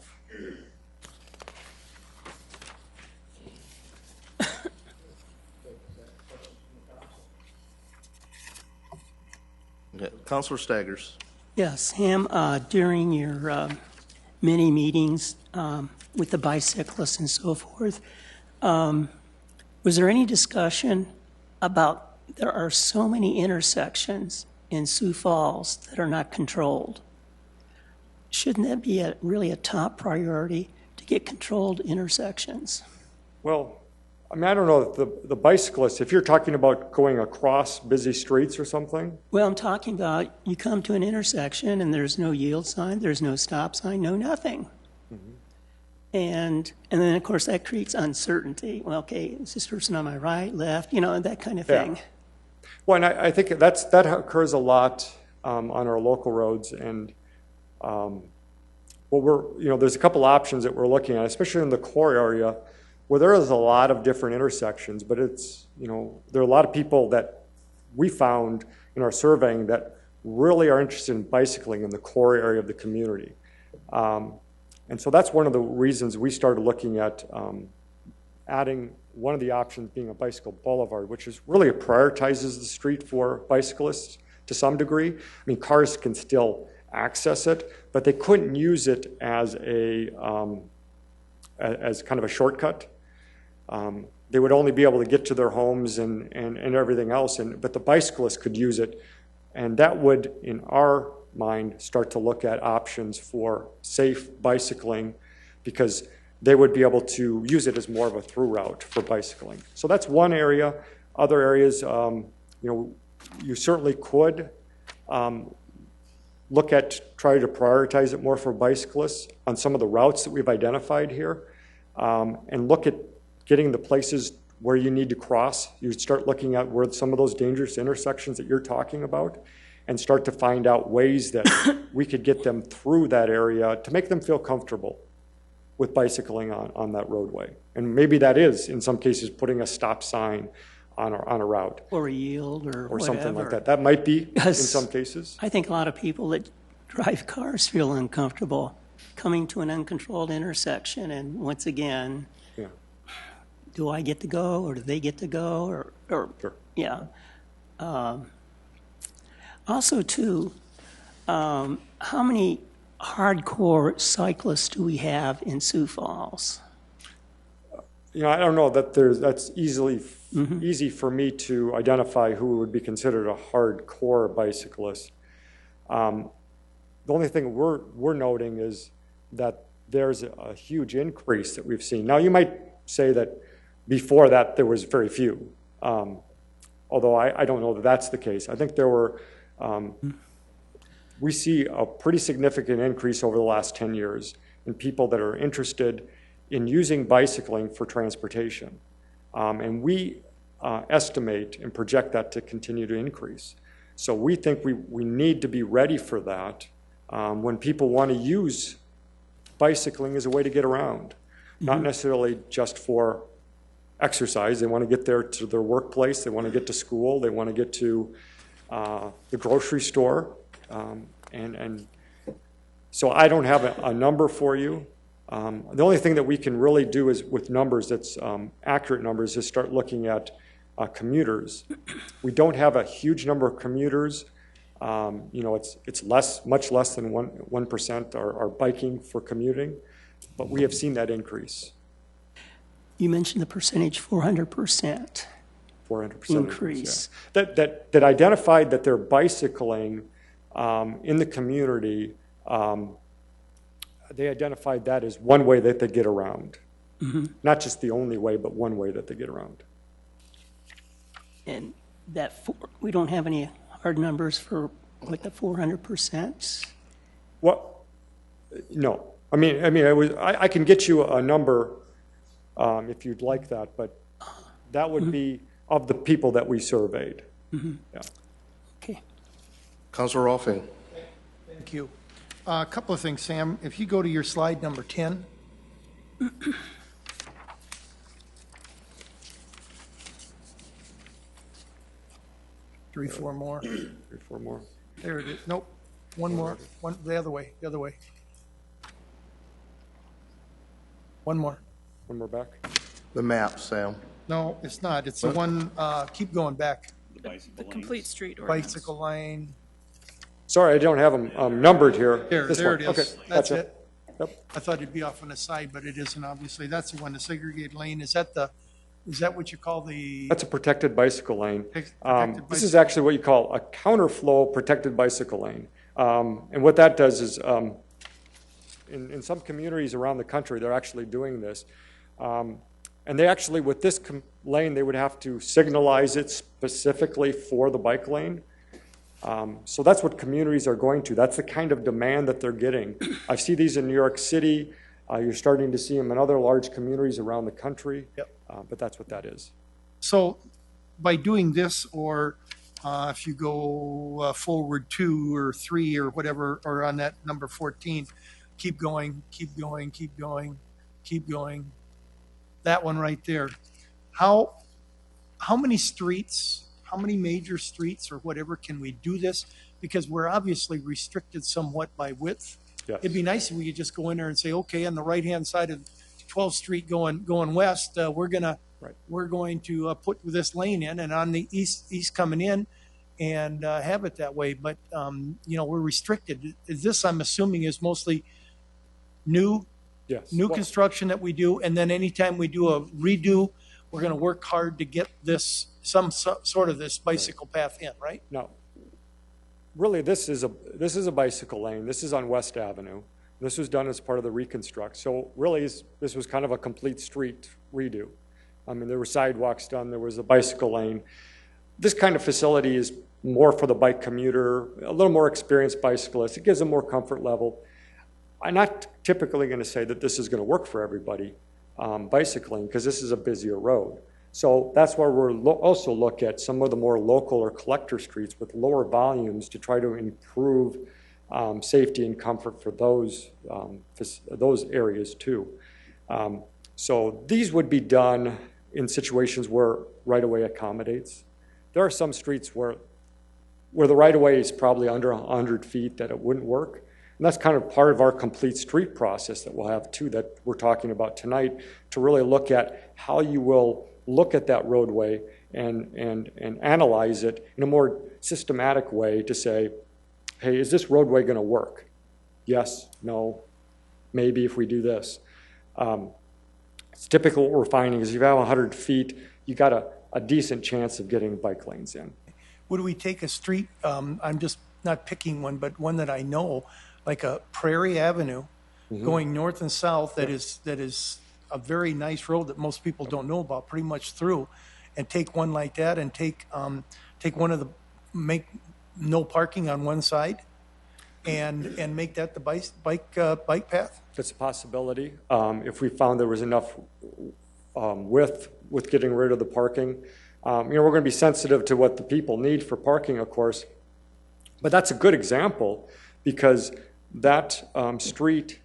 F: Okay. Councilor Staggers.
G: Yes, Sam, during your many meetings with the bicyclists and so forth, was there any discussion about there are so many intersections in Sioux Falls that are not controlled? Shouldn't that be really a top priority to get controlled intersections?
J: Well, I mean, I don't know if the bicyclists, if you're talking about going across busy streets or something.
G: Well, I'm talking about you come to an intersection and there's no yield sign, there's no stop sign, no nothing. Mm-hmm. And then, of course, that creates uncertainty. Well, okay, is this person on my right, left, that kind of thing.
J: Yeah. Well, and I think that occurs a lot on our local roads. And there's a couple options that we're looking at, especially in the core area, where there is a lot of different intersections, but it's, there are a lot of people that we found in our surveying that really are interested in bicycling in the core area of the community. And so that's one of the reasons we started looking at adding one of the options being a bicycle boulevard, which is really prioritizes the street for bicyclists to some degree. I mean, cars can still access it, but they couldn't use it as as kind of a shortcut. They would only be able to get to their homes and everything else, but the bicyclists could use it. And that would, in our mind, start to look at options for safe bicycling, because they would be able to use it as more of a through route for bicycling. So that's one area. Other areas, you certainly could look at try to prioritize it more for bicyclists on some of the routes that we've identified here, and look at getting the places where you need to cross. You start looking at where some of those dangerous intersections that you're talking about, and start to find out ways that we could get them through that area to make them feel comfortable with bicycling on that roadway. And maybe that is, in some cases, putting a stop sign on a route.
G: Or a yield or whatever.
J: Something like that. That might be in some cases.
G: I think a lot of people that drive cars feel uncomfortable coming to an uncontrolled intersection, and once again,
J: Yeah.
G: do I get to go, or do they get to go, or
J: Sure.
G: yeah. Also, too, how many hardcore cyclists do we have in Sioux Falls?
J: I don't know that that's easy for me to identify who would be considered a hardcore bicyclist. The only thing we're noting is that there's a huge increase that we've seen. Now, you might say that before that there was very few, although I don't know that that's the case. I think there were, we see a pretty significant increase over the last 10 years in people that are interested in using bicycling for transportation. And we estimate and project that to continue to increase. So we think we need to be ready for that when people want to use bicycling as a way to get around, not necessarily just for exercise. They want to get there to their workplace, they want to get to school, they want to get to the grocery store. And so I don't have a number for you. The only thing that we can really do is with numbers that's accurate numbers is start looking at commuters. We don't have a huge number of commuters. It's much less than 1% are biking for commuting, but we have seen that increase.
G: You mentioned the percentage, 400%.
J: 400%
G: increase.
J: Yeah. That identified that they're bicycling in the community. They identified that as one way that they get around. Not just the only way, but one way that they get around.
G: And we don't have any hard numbers for like the 400%?
J: Well, no. I can get you a number if you'd like that, but that would be of the people that we surveyed. Yeah.
G: Okay.
F: Councilor Rolfing.
B: Thank you. A couple of things, Sam. If you go to your slide number 10. Three, four more. There it is. Nope. One more. One the other way. The other way. One more.
J: One more back.
F: The map, Sam.
B: No, it's not. It's the one. Keep going back.
H: The complete street ordinance.
B: Bicycle lane.
J: Sorry, I don't have them numbered here.
B: There
J: This
B: it
J: one.
B: is.
J: Okay,
B: That's
J: gotcha.
B: it.
J: Yep.
B: I thought it'd be off on the side, but it isn't, obviously. That's the one, the segregated lane. Is that what you call the?
J: That's a protected bicycle lane.
B: Protected
J: This is
B: bicycle.
J: actually what you call a counterflow protected bicycle lane. And what that does is, in some communities around the country, they're actually doing this. And they actually, with this lane, they would have to signalize it specifically for the bike lane. So that's what communities are going to. That's the kind of demand that they're getting. I see these in New York City. You're starting to see them in other large communities around the country.
B: Yep.
J: But that's what that is.
B: So by doing this, or if you go forward 2 or 3 or whatever, or on that number 14, keep going, keep going, keep going, keep going. That one right there. How many streets, how many major streets or whatever can we do this? Because we're obviously restricted somewhat by width.
J: Yes.
B: It'd be nice if we could just go in there and say, okay, on the right-hand side of 12th Street going west, we're going to put this lane in, and on the east coming in, and have it that way. But we're restricted. This, I'm assuming, is mostly new
J: Yes.
B: New
J: Well-
B: construction that we do, and then anytime we do a redo, we're gonna work hard to get this, sort of this bicycle path in, right?
J: No. Really, this is a bicycle lane. This is on West Avenue. This was done as part of the reconstruct. So really, this was kind of a complete street redo. I mean, there were sidewalks done, there was a bicycle lane. This kind of facility is more for the bike commuter, a little more experienced bicyclist. It gives them more comfort level. I'm not typically going to say that this is going to work for everybody bicycling, because this is a busier road. So that's why we're also look at some of the more local or collector streets with lower volumes to try to improve safety and comfort for those areas too. So these would be done in situations where right-of-way accommodates. There are some streets where the right-of-way is probably under 100 feet that it wouldn't work. And that's kind of part of our complete street process that we'll have too, that we're talking about tonight, to really look at how you will look at that roadway and analyze it in a more systematic way to say, hey, is this roadway going to work? Yes, no, maybe if we do this. It's typical what we're finding is if you have 100 feet, you got a decent chance of getting bike lanes in.
B: Would we take a street, I'm just not picking one, but one that I know, like a Prairie Avenue, going north and south, that is a very nice road that most people don't know about, pretty much through, and take one like that and take one of the, make no parking on one side and make that the bike path?
J: That's a possibility. If we found there was enough width with getting rid of the parking. We're going to be sensitive to what the people need for parking, of course. But that's a good example because that street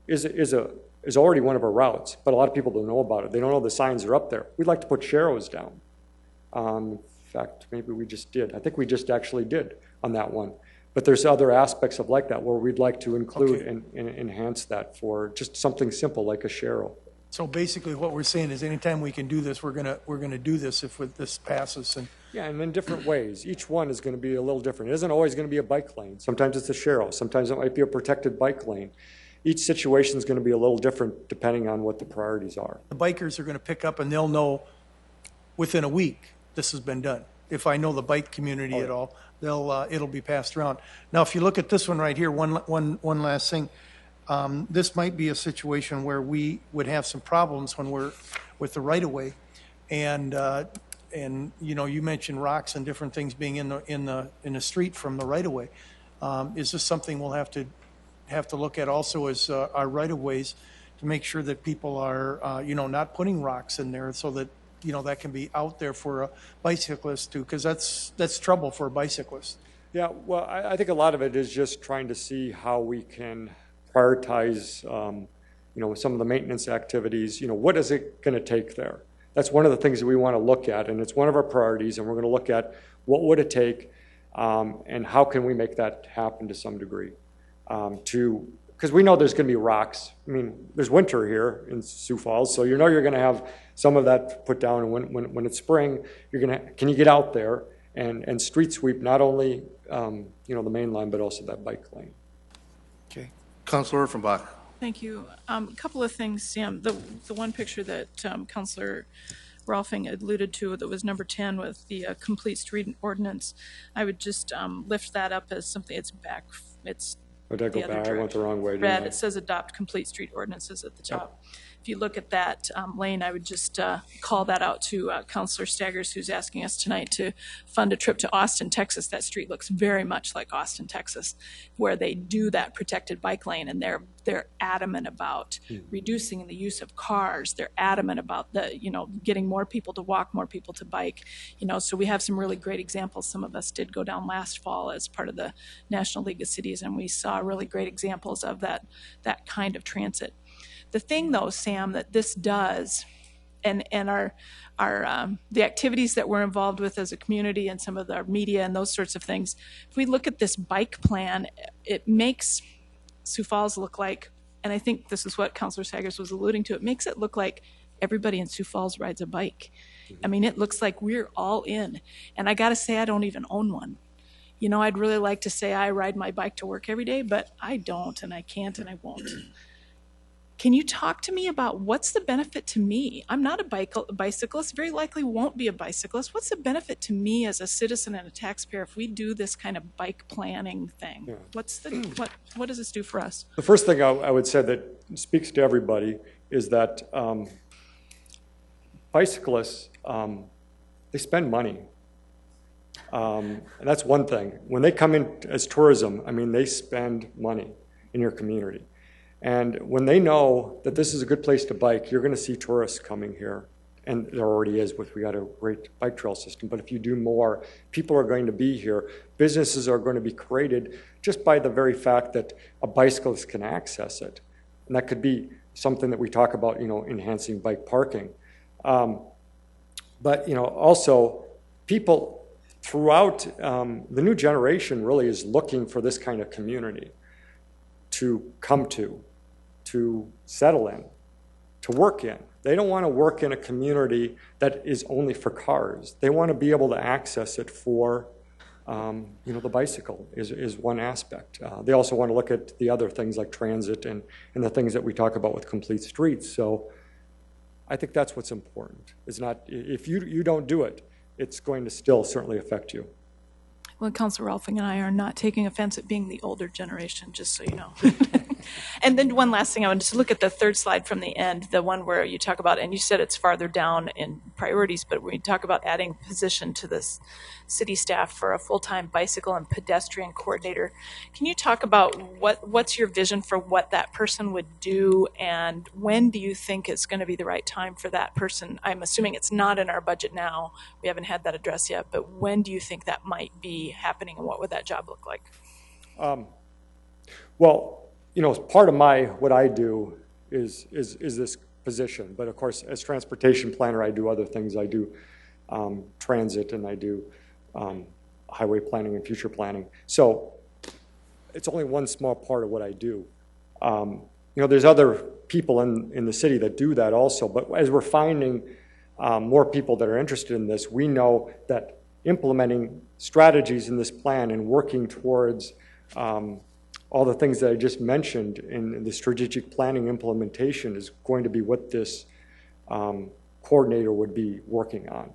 J: is already one of our routes, but a lot of people don't know about it. They don't know the signs are up there. We'd like to put sharrows down. In fact, maybe we just did. I think we just actually did on that one. But there's other aspects of like that where we'd like to include and enhance that for just something simple like a sharrow.
B: So basically what we're saying is anytime we can do this, we're gonna do this if this passes. And
J: yeah, and in different ways. Each one is going to be a little different. It isn't always going to be a bike lane. Sometimes it's a sharrow. Sometimes it might be a protected bike lane. Each situation is going to be a little different depending on what the priorities are.
B: the bikers are gonna pick up and they'll know within a week this has been done. If I know the bike community at all, it'll be passed around. Now, if you look at this one right here, one last thing. This might be a situation where we would have some problems when we're with the right-of-way, and you mentioned rocks and different things being in the street from the right-of-way. Is this something we'll have to look at also as our right-of-ways to make sure that people are not putting rocks in there so that that can be out there for a bicyclist too, because that's trouble for a bicyclist.
J: Yeah, well, I think a lot of it is just trying to see how we can prioritize, some of the maintenance activities. What is it going to take there? That's one of the things that we want to look at, and it's one of our priorities, and we're going to look at what would it take, and how can we make that happen to some degree. Because we know there's going to be rocks. I mean, there's winter here in Sioux Falls, so you're going to have some of that put down, and when it's spring, can you get out there and street sweep not only the main line but also that bike lane.
B: Okay.
F: Councilor Offenbach.
H: Thank you. A couple of things, Sam. The one picture that Councilor Rolfing alluded to that was number 10 with the complete street ordinance, I would just lift that up as something. It's back. It's
J: Or did I go back? I went the wrong way.
H: red. It says adopt complete street ordinances at the top. If you look at that lane, I would just call that out to Councilor Staggers, who's asking us tonight to fund a trip to Austin, Texas. That street looks very much like Austin, Texas, where they do that protected bike lane, and they're adamant about reducing the use of cars. They're adamant about getting more people to walk, more people to bike. So we have some really great examples. Some of us did go down last fall as part of the National League of Cities, and we saw really great examples of that kind of transit. The thing, though, Sam, that this does, and our the activities that we're involved with as a community and some of the media and those sorts of things, if we look at this bike plan, it makes Sioux Falls look like, and I think this is what Councilor Staggers was alluding to, it makes it look like everybody in Sioux Falls rides a bike. I mean, it looks like we're all in. And I got to say, I don't even own one. I'd really like to say I ride my bike to work every day, but I don't, and I can't, and I won't. Can you talk to me about what's the benefit to me? I'm not a bicyclist, very likely won't be a bicyclist. What's the benefit to me as a citizen and a taxpayer if we do this kind of bike planning thing?
J: Yeah.
H: What does this do for us?
J: The first thing I would say that speaks to everybody is that bicyclists, they spend money. And that's one thing. When they come in as tourism, I mean, they spend money in your community. And when they know that this is a good place to bike, you're going to see tourists coming here. And there already is we got a great bike trail system. But if you do more, people are going to be here. Businesses are going to be created just by the very fact that a bicyclist can access it. And that could be something that we talk about, enhancing bike parking. But, also people throughout the new generation really is looking for this kind of community to come to settle in, to work in. They don't want to work in a community that is only for cars. They want to be able to access it for, the bicycle is one aspect. They also want to look at the other things like transit and the things that we talk about with complete streets. So I think that's what's important. It's not, if you don't do it, it's going to still certainly affect you.
H: Well, Councilor Rolfing and I are not taking offense at being the older generation, just so you know. And then one last thing, I wanted to look at the third slide from the end, the one where you talk about, and you said it's farther down in priorities, but when you talk about adding position to this city staff for a full-time bicycle and pedestrian coordinator, can you talk about what's your vision for what that person would do, and when do you think it's going to be the right time for that person? I'm assuming it's not in our budget now. We haven't had that addressed yet, but when do you think that might be happening, and what would that job look like?
J: Well, part of what I do is this position. But of course, as transportation planner, I do other things. I do transit, and I do highway planning and future planning. So it's only one small part of what I do. There's other people in the city that do that also. But as we're finding more people that are interested in this, we know that implementing strategies in this plan and working towards all the things that I just mentioned in the strategic planning implementation is going to be what this coordinator would be working on.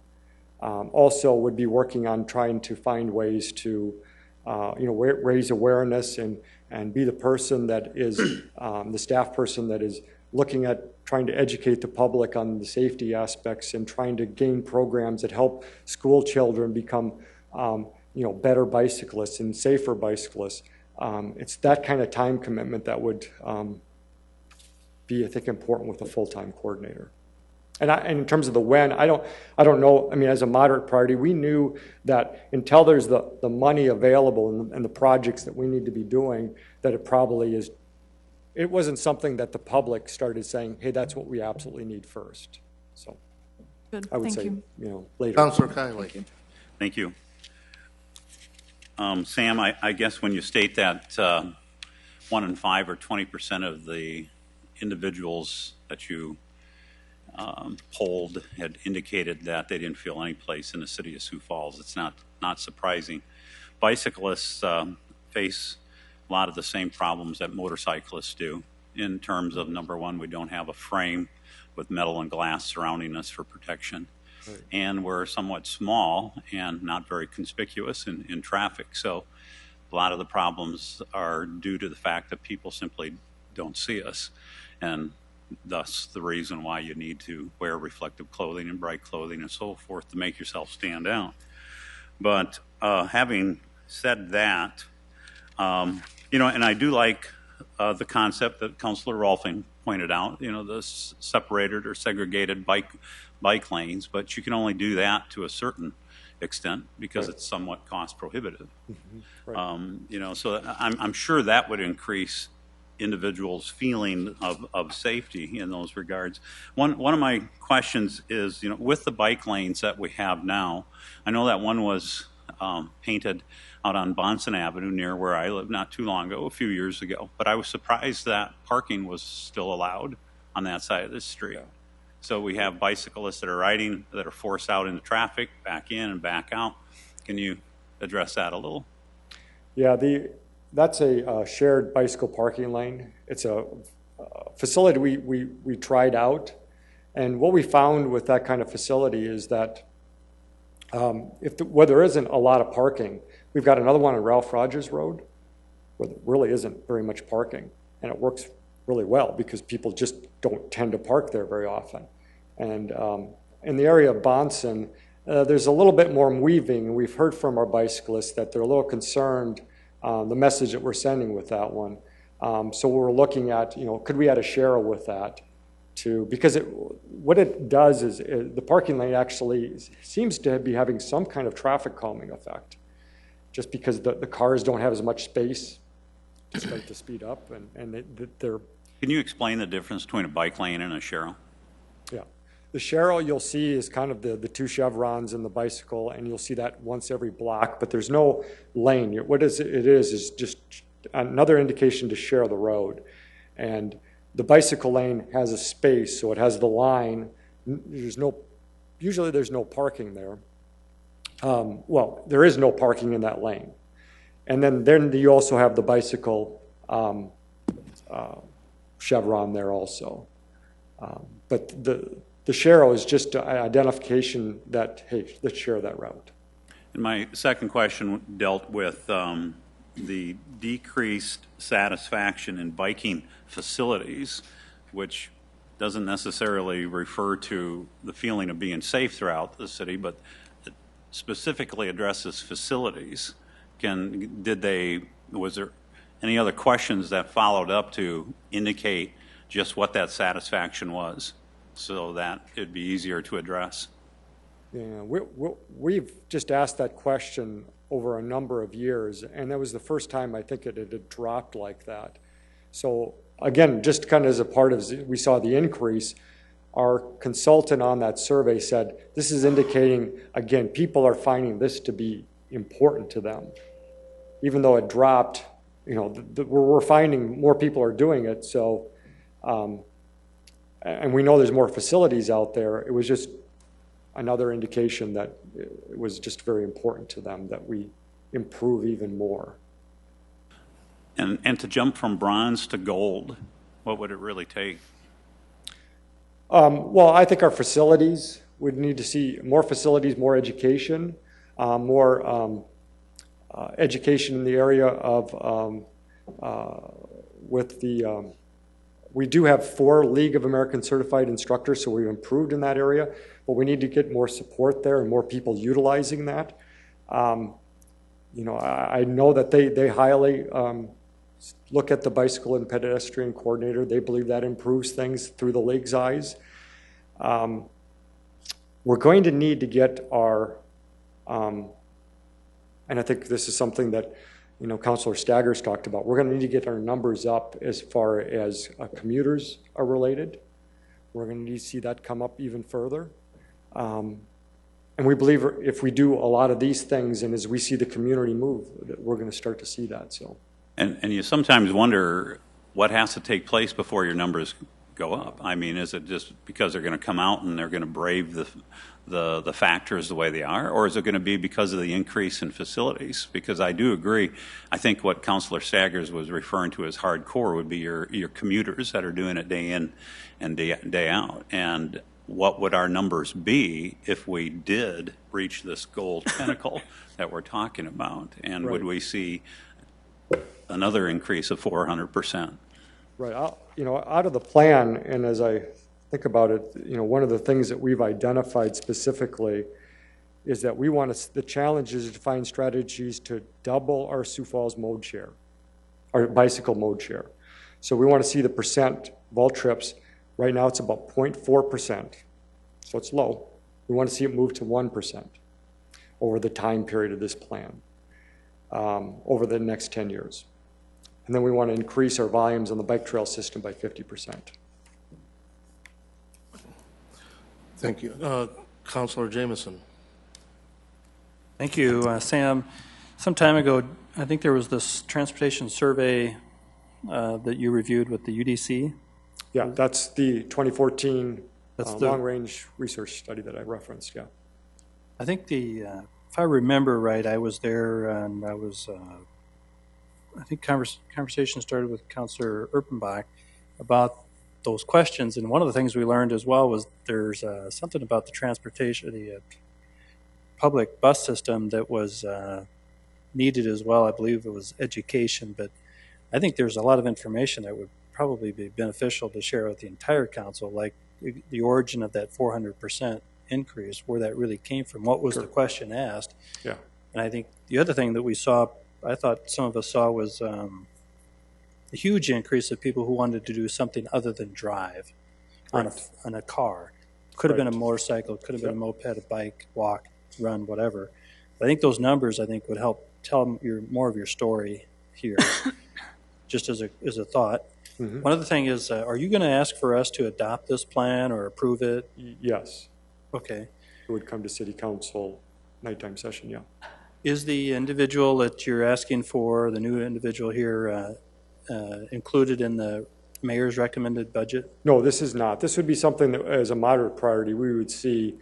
J: Also would be working on trying to find ways to raise awareness and be the person that is the staff person that is looking at trying to educate the public on the safety aspects and trying to gain programs that help school children become better bicyclists and safer bicyclists. It's that kind of time commitment that would be, I think, important with a full-time coordinator. And in terms of the when, I don't know. I mean, as a moderate priority, we knew that until there's the money available and the projects that we need to be doing, that it probably is. It wasn't something that the public started saying, "Hey, that's what we absolutely need first." So,
H: good.
J: I would
H: Thank
J: say,
H: you.
J: Later.
F: Councilor Kiley.
K: Thank you. Sam, I guess when you state that 1 in 5 or 20% of the individuals that you polled had indicated that they didn't feel any place in the city of Sioux Falls, it's not surprising. Bicyclists face a lot of the same problems that motorcyclists do in terms of, number one, we don't have a frame with metal and glass surrounding us for protection. Right. And we're somewhat small and not very conspicuous in traffic. So a lot of the problems are due to the fact that people simply don't see us. And thus the reason why you need to wear reflective clothing and bright clothing and so forth to make yourself stand out. But having said that, and I do like the concept that Councilor Rolfing pointed out, the separated or segregated bike lanes, but you can only do that to a certain extent because
J: right.
K: It's somewhat cost prohibitive.
J: Mm-hmm. Right.
K: So I'm sure that would increase individuals' feeling of safety in those regards. One of my questions is, with the bike lanes that we have now, I know that one was painted out on Bonson Avenue near where I live not too long ago, a few years ago, but I was surprised that parking was still allowed on that side of the street. Yeah. So we have bicyclists that are riding, that are forced out into traffic, back in and back out. Can you address that a little?
J: Yeah, that's a shared bicycle parking lane. It's a facility we tried out. And what we found with that kind of facility is that where there isn't a lot of parking, we've got another one on Ralph Rogers Road where there really isn't very much parking. And it works really well because people just don't tend to park there very often. And in the area of Bonson, there's a little bit more weaving, and we've heard from our bicyclists that they're a little concerned the message that we're sending with that one. So we're looking at, could we add a Cheryl with that? Because what it does is the parking lane actually seems to be having some kind of traffic calming effect, just because the cars don't have as much space to speed up, and they're.
K: Can you explain the difference between a bike lane and a Cheryl?
J: Yeah. The Cheryl you'll see is kind of the two chevrons in the bicycle, and you'll see that once every block, but there's no lane. What it is just another indication to share the road. And the bicycle lane has a space, so it has the line. Usually there's no parking there. Well, there is no parking in that lane. And then you also have the bicycle chevron there also. But the Cheryl is just an identification that, hey, let's share that route.
K: And my second question dealt with the decreased satisfaction in biking facilities, which doesn't necessarily refer to the feeling of being safe throughout the city, but it specifically addresses facilities. Was there any other questions that followed up to indicate just what that satisfaction was, so that it'd be easier to address?
J: Yeah, we've just asked that question over a number of years, and that was the first time I think it had dropped like that. So again, just kind of as a part of, we saw the increase, our consultant on that survey said, this is indicating, again, people are finding this to be important to them. Even though it dropped, we're finding more people are doing it, so, and we know there's more facilities out there. It was just another indication that it was just very important to them that we improve even more.
K: And to jump from bronze to gold, what would it really take?
J: Well, I think our facilities would need to see more facilities, more education, more education in the area of we do have 4 League of American Certified Instructors, so we've improved in that area, but we need to get more support there and more people utilizing that. I know that they highly look at the bicycle and pedestrian coordinator. They believe that improves things through the league's eyes. We're going to need to get our, and I think this is something that Councilor Staggers talked about. We're going to need to get our numbers up as far as commuters are related. We're going to need to see that come up even further. And we believe if we do a lot of these things and as we see the community move, that we're going to start to see that. So. And
K: you sometimes wonder what has to take place before your numbers go up. I mean, is it just because they're going to come out and they're going to brave the factors the way they are, or is it going to be because of the increase in facilities? Because I do agree. I think what Councilor Staggers was referring to as hardcore would be your commuters that are doing it day in and day out. And what would our numbers be if we did reach this gold pinnacle that we're talking about? And
J: right.
K: Would we see another increase of 400%? Right.
J: Out of the plan, and as I think about it, one of the things that we've identified specifically is that we want the challenge is to find strategies to double our Sioux Falls mode share, our bicycle mode share. So we want to see the percent of all trips. Right now it's about 0.4%, so it's low. We want to see it move to 1% over the time period of this plan, over the next 10 years. And then we want to increase our volumes on the bike trail system by 50%.
F: Thank you. Councilor Jameson.
E: Thank you, Sam. Some time ago, I think there was this transportation survey that you reviewed with the UDC.
J: Yeah, that's the 2014 long-range research study that I referenced, yeah.
E: I think if I remember right, I was there and I think conversation started with Councilor Erpenbach, about those questions. And one of the things we learned as well was there's something about the transportation, the public bus system that was needed as well. I believe it was education, but I think there's a lot of information that would probably be beneficial to share with the entire council, like the origin of that 400% increase, where that really came from. What was the question asked?
J: Yeah.
E: And I think the other thing that we saw, I thought some of us saw, was a huge increase of people who wanted to do something other than drive on a car. Could have been a motorcycle, could have been a moped, a bike, walk, run, whatever. But I think those numbers, I think, would help tell more of your story here, just as a thought.
J: Mm-hmm.
E: One other thing is, are you going to ask for us to adopt this plan or approve it?
J: Yes.
E: Okay.
J: It would come to city council nighttime session, yeah.
E: Is the individual that you're asking for, the new individual here, included in the mayor's recommended budget?
J: No, this is not. This would be something that, as a moderate priority, we would see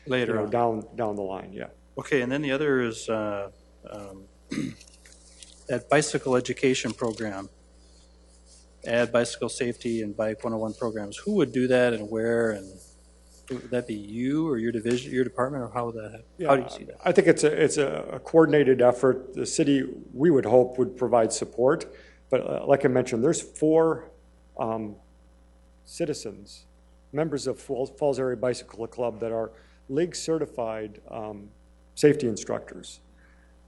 E: Later on.
J: down the line, yeah.
E: Okay, and then the other is that bicycle education program. Add bicycle safety and bike 101 programs. Who would do that and where? And would that be you or your division, your department, or how would that happen?
J: Yeah,
E: how do you see that?
J: I think it's a coordinated effort. The city, we would hope, would provide support. But like I mentioned, there's 4 citizens, members of Falls Area Bicycle Club, that are league certified safety instructors.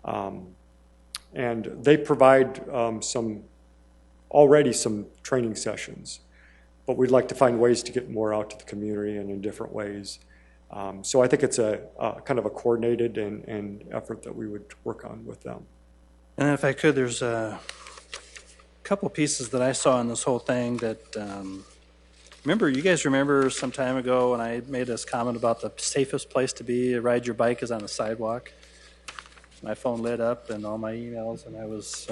J: And they provide already some training sessions. But we'd like to find ways to get more out to the community and in different ways. So I think it's a kind of a coordinated and effort that we would work on with them.
E: And then if I could, there's a couple pieces that I saw in this whole thing that, you guys remember some time ago when I made this comment about the safest place to ride your bike is on the sidewalk? My phone lit up and all my emails, and I was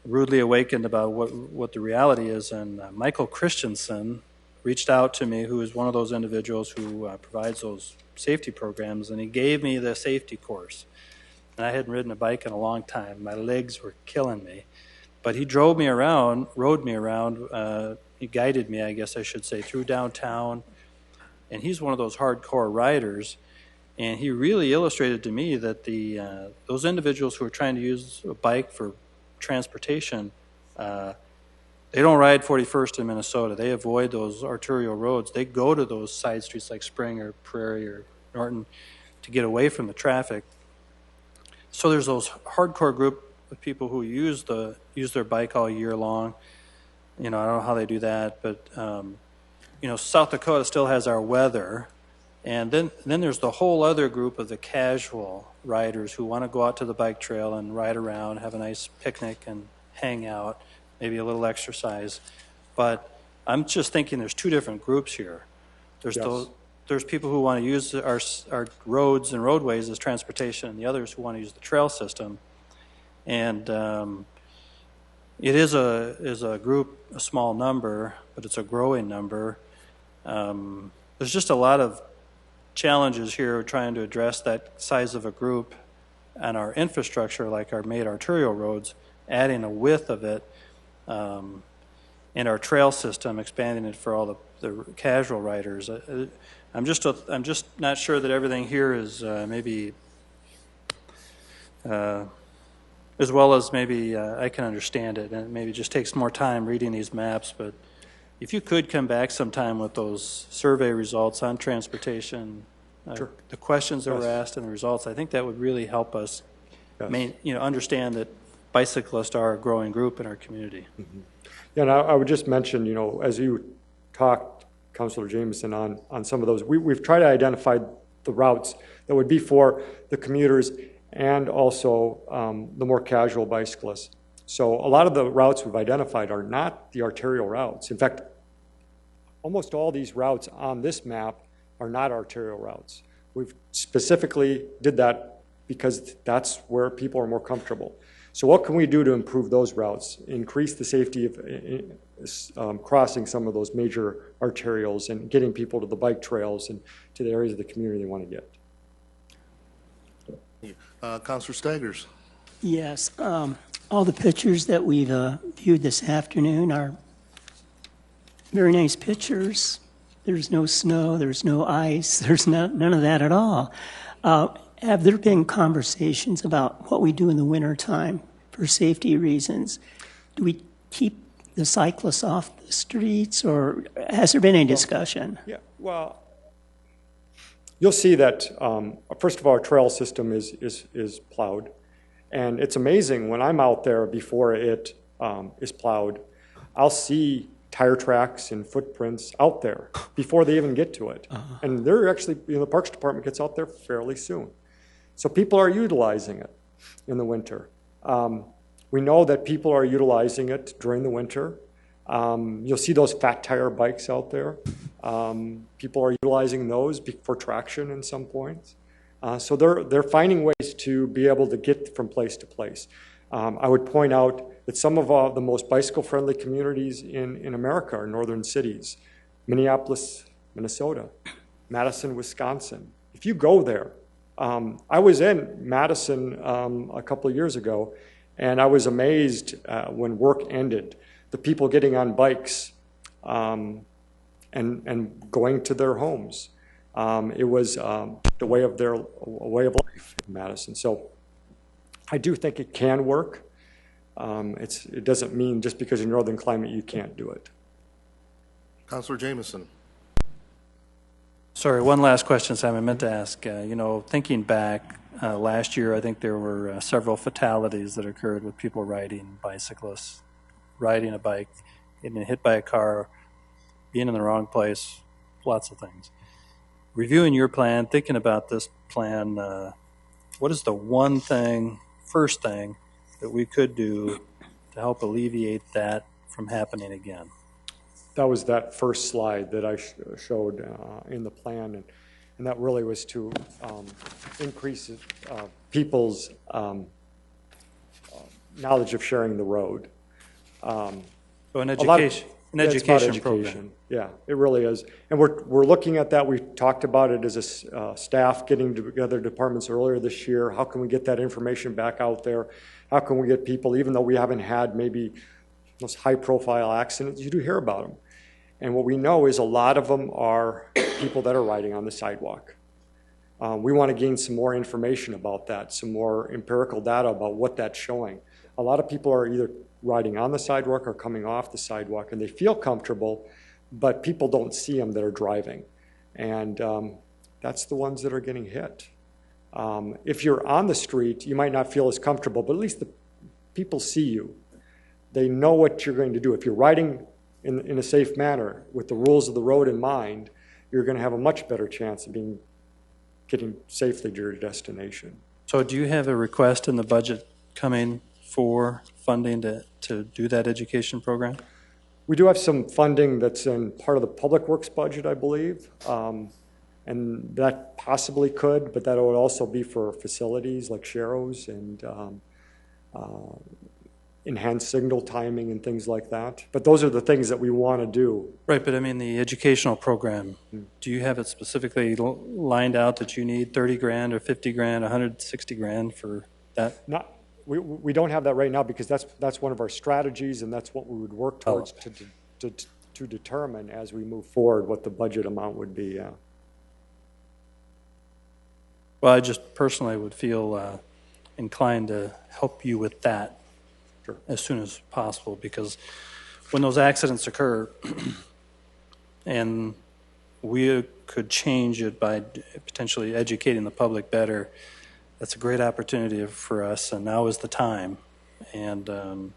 E: rudely awakened about what the reality is. And Michael Christensen reached out to me, who is one of those individuals who provides those safety programs, and he gave me the safety course. And I hadn't ridden a bike in a long time. My legs were killing me. But he rode me around, he guided me, I guess I should say, through downtown. And he's one of those hardcore riders. And he really illustrated to me that those individuals who are trying to use a bike for transportation, they don't ride 41st in Minnesota. They avoid those arterial roads. They go to those side streets like Spring or Prairie or Norton to get away from the traffic. So there's those hardcore group of people who use their bike all year long. I don't know how they do that, but South Dakota still has our weather. And then there's the whole other group of the casual riders who want to go out to the bike trail and ride around, have a nice picnic and hang out, maybe a little exercise. But I'm just thinking there's 2 different groups here. There's people who want to use our roads and roadways as transportation, and the others who want to use the trail system. And it is a group, a small number, but it's a growing number. There's just a lot of challenges here trying to address that size of a group and our infrastructure, like our main arterial roads, adding a width of it, and our trail system, expanding it for all the casual riders. I'm just not sure that everything here is maybe as well as maybe I can understand it, and it maybe just takes more time reading these maps. But if you could come back sometime with those survey results on transportation,
J: Sure.
E: the questions that were asked and the results, I think that would really help us understand that bicyclists are a growing group in our community.
J: Mm-hmm. Yeah, and I would just mention, as you talked, Councilor Jameson, on some of those, we've tried to identify the routes that would be for the commuters and also the more casual bicyclists. So a lot of the routes we've identified are not the arterial routes. In fact, almost all these routes on this map are not arterial routes. We've specifically did that because that's where people are more comfortable. So what can we do to improve those routes, increase the safety of crossing some of those major arterials and getting people to the bike trails and to the areas of the community they want to get?
F: Councilor Staggers.
G: Yes. All the pictures that we've viewed this afternoon are very nice pictures. There's no snow, there's no ice, there's none of that at all. Have there been conversations about what we do in the wintertime for safety reasons? Do we keep the cyclists off the streets, or has there been any discussion?
J: Yeah, well, you'll see that, first of all, our trail system is plowed. And it's amazing, when I'm out there before it is plowed, I'll see tire tracks and footprints out there before they even get to it. And they're actually, the Parks Department gets out there fairly soon. So people are utilizing it in the winter. We know that people are utilizing it during the winter. You'll see those fat tire bikes out there. People are utilizing those for traction in some points. So they're finding ways to be able to get from place to place. I would point out that some of the most bicycle-friendly communities in America are northern cities. Minneapolis, Minnesota, Madison, Wisconsin. If you go there, I was in Madison a couple of years ago, and I was amazed when work ended, the people getting on bikes and going to their homes. It was the way of their way of life in Madison. So I do think it can work. It doesn't mean just because you're northern climate you can't do it.
F: Councilor Jameson.
E: Sorry, one last question, Sam. I meant to ask. Thinking back last year, I think there were several fatalities that occurred with people bicyclists riding a bike, getting hit by a car, being in the wrong place, lots of things. Reviewing your plan, thinking about this plan, what is the first thing that we could do to help alleviate that from happening again?
J: That was that first slide that I showed in the plan, and that really was to increase people's knowledge of sharing the road.
E: So an education program.
J: Yeah, it really is. And we're looking at that. We talked about it as a staff getting together departments earlier this year. How can we get that information back out there? How can we get people, even though we haven't had maybe those high-profile accidents, you do hear about them. And what we know is a lot of them are people that are riding on the sidewalk. We want to gain some more information about that, some more empirical data about what that's showing. A lot of people are either riding on the sidewalk or coming off the sidewalk, and they feel comfortable, but people don't see them that are driving. And that's the ones that are getting hit. If you're on the street, you might not feel as comfortable, but at least the people see you. They know what you're going to do. If you're riding in a safe manner with the rules of the road in mind, you're going to have a much better chance of getting safely to your destination.
E: So do you have a request in the budget coming for funding to do that education program?
J: We do have some funding that's in part of the Public Works budget, I believe, and that possibly could, but that would also be for facilities like Cheryl's and enhanced signal timing and things like that. But those are the things that we want to do. Right,
E: but I mean the educational program, do you have it specifically lined out that you need 30 grand or 50 grand, 160 grand for that?
J: We don't have that right now because that's one of our strategies, and that's what we would work towards to determine as we move forward what the budget amount would be.
E: Well, I just personally would feel inclined to help you with that as soon as possible, because when those accidents occur and we could change it by potentially educating the public better, that's a great opportunity for us, and now is the time. And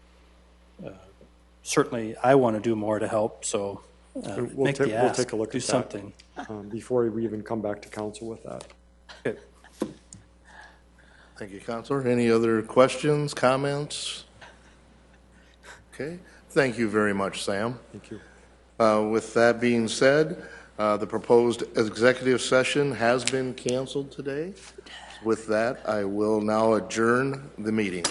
E: certainly I want to do more to help, so
J: we'll take a look
E: do
J: at
E: something.
J: Before we even come back to council with that.
E: Okay.
F: Thank you, Councilor. Any other questions, comments? Okay. Thank you very much, Sam.
J: Thank you.
F: With that being said, the proposed executive session has been canceled today. With that, I will now adjourn the meeting.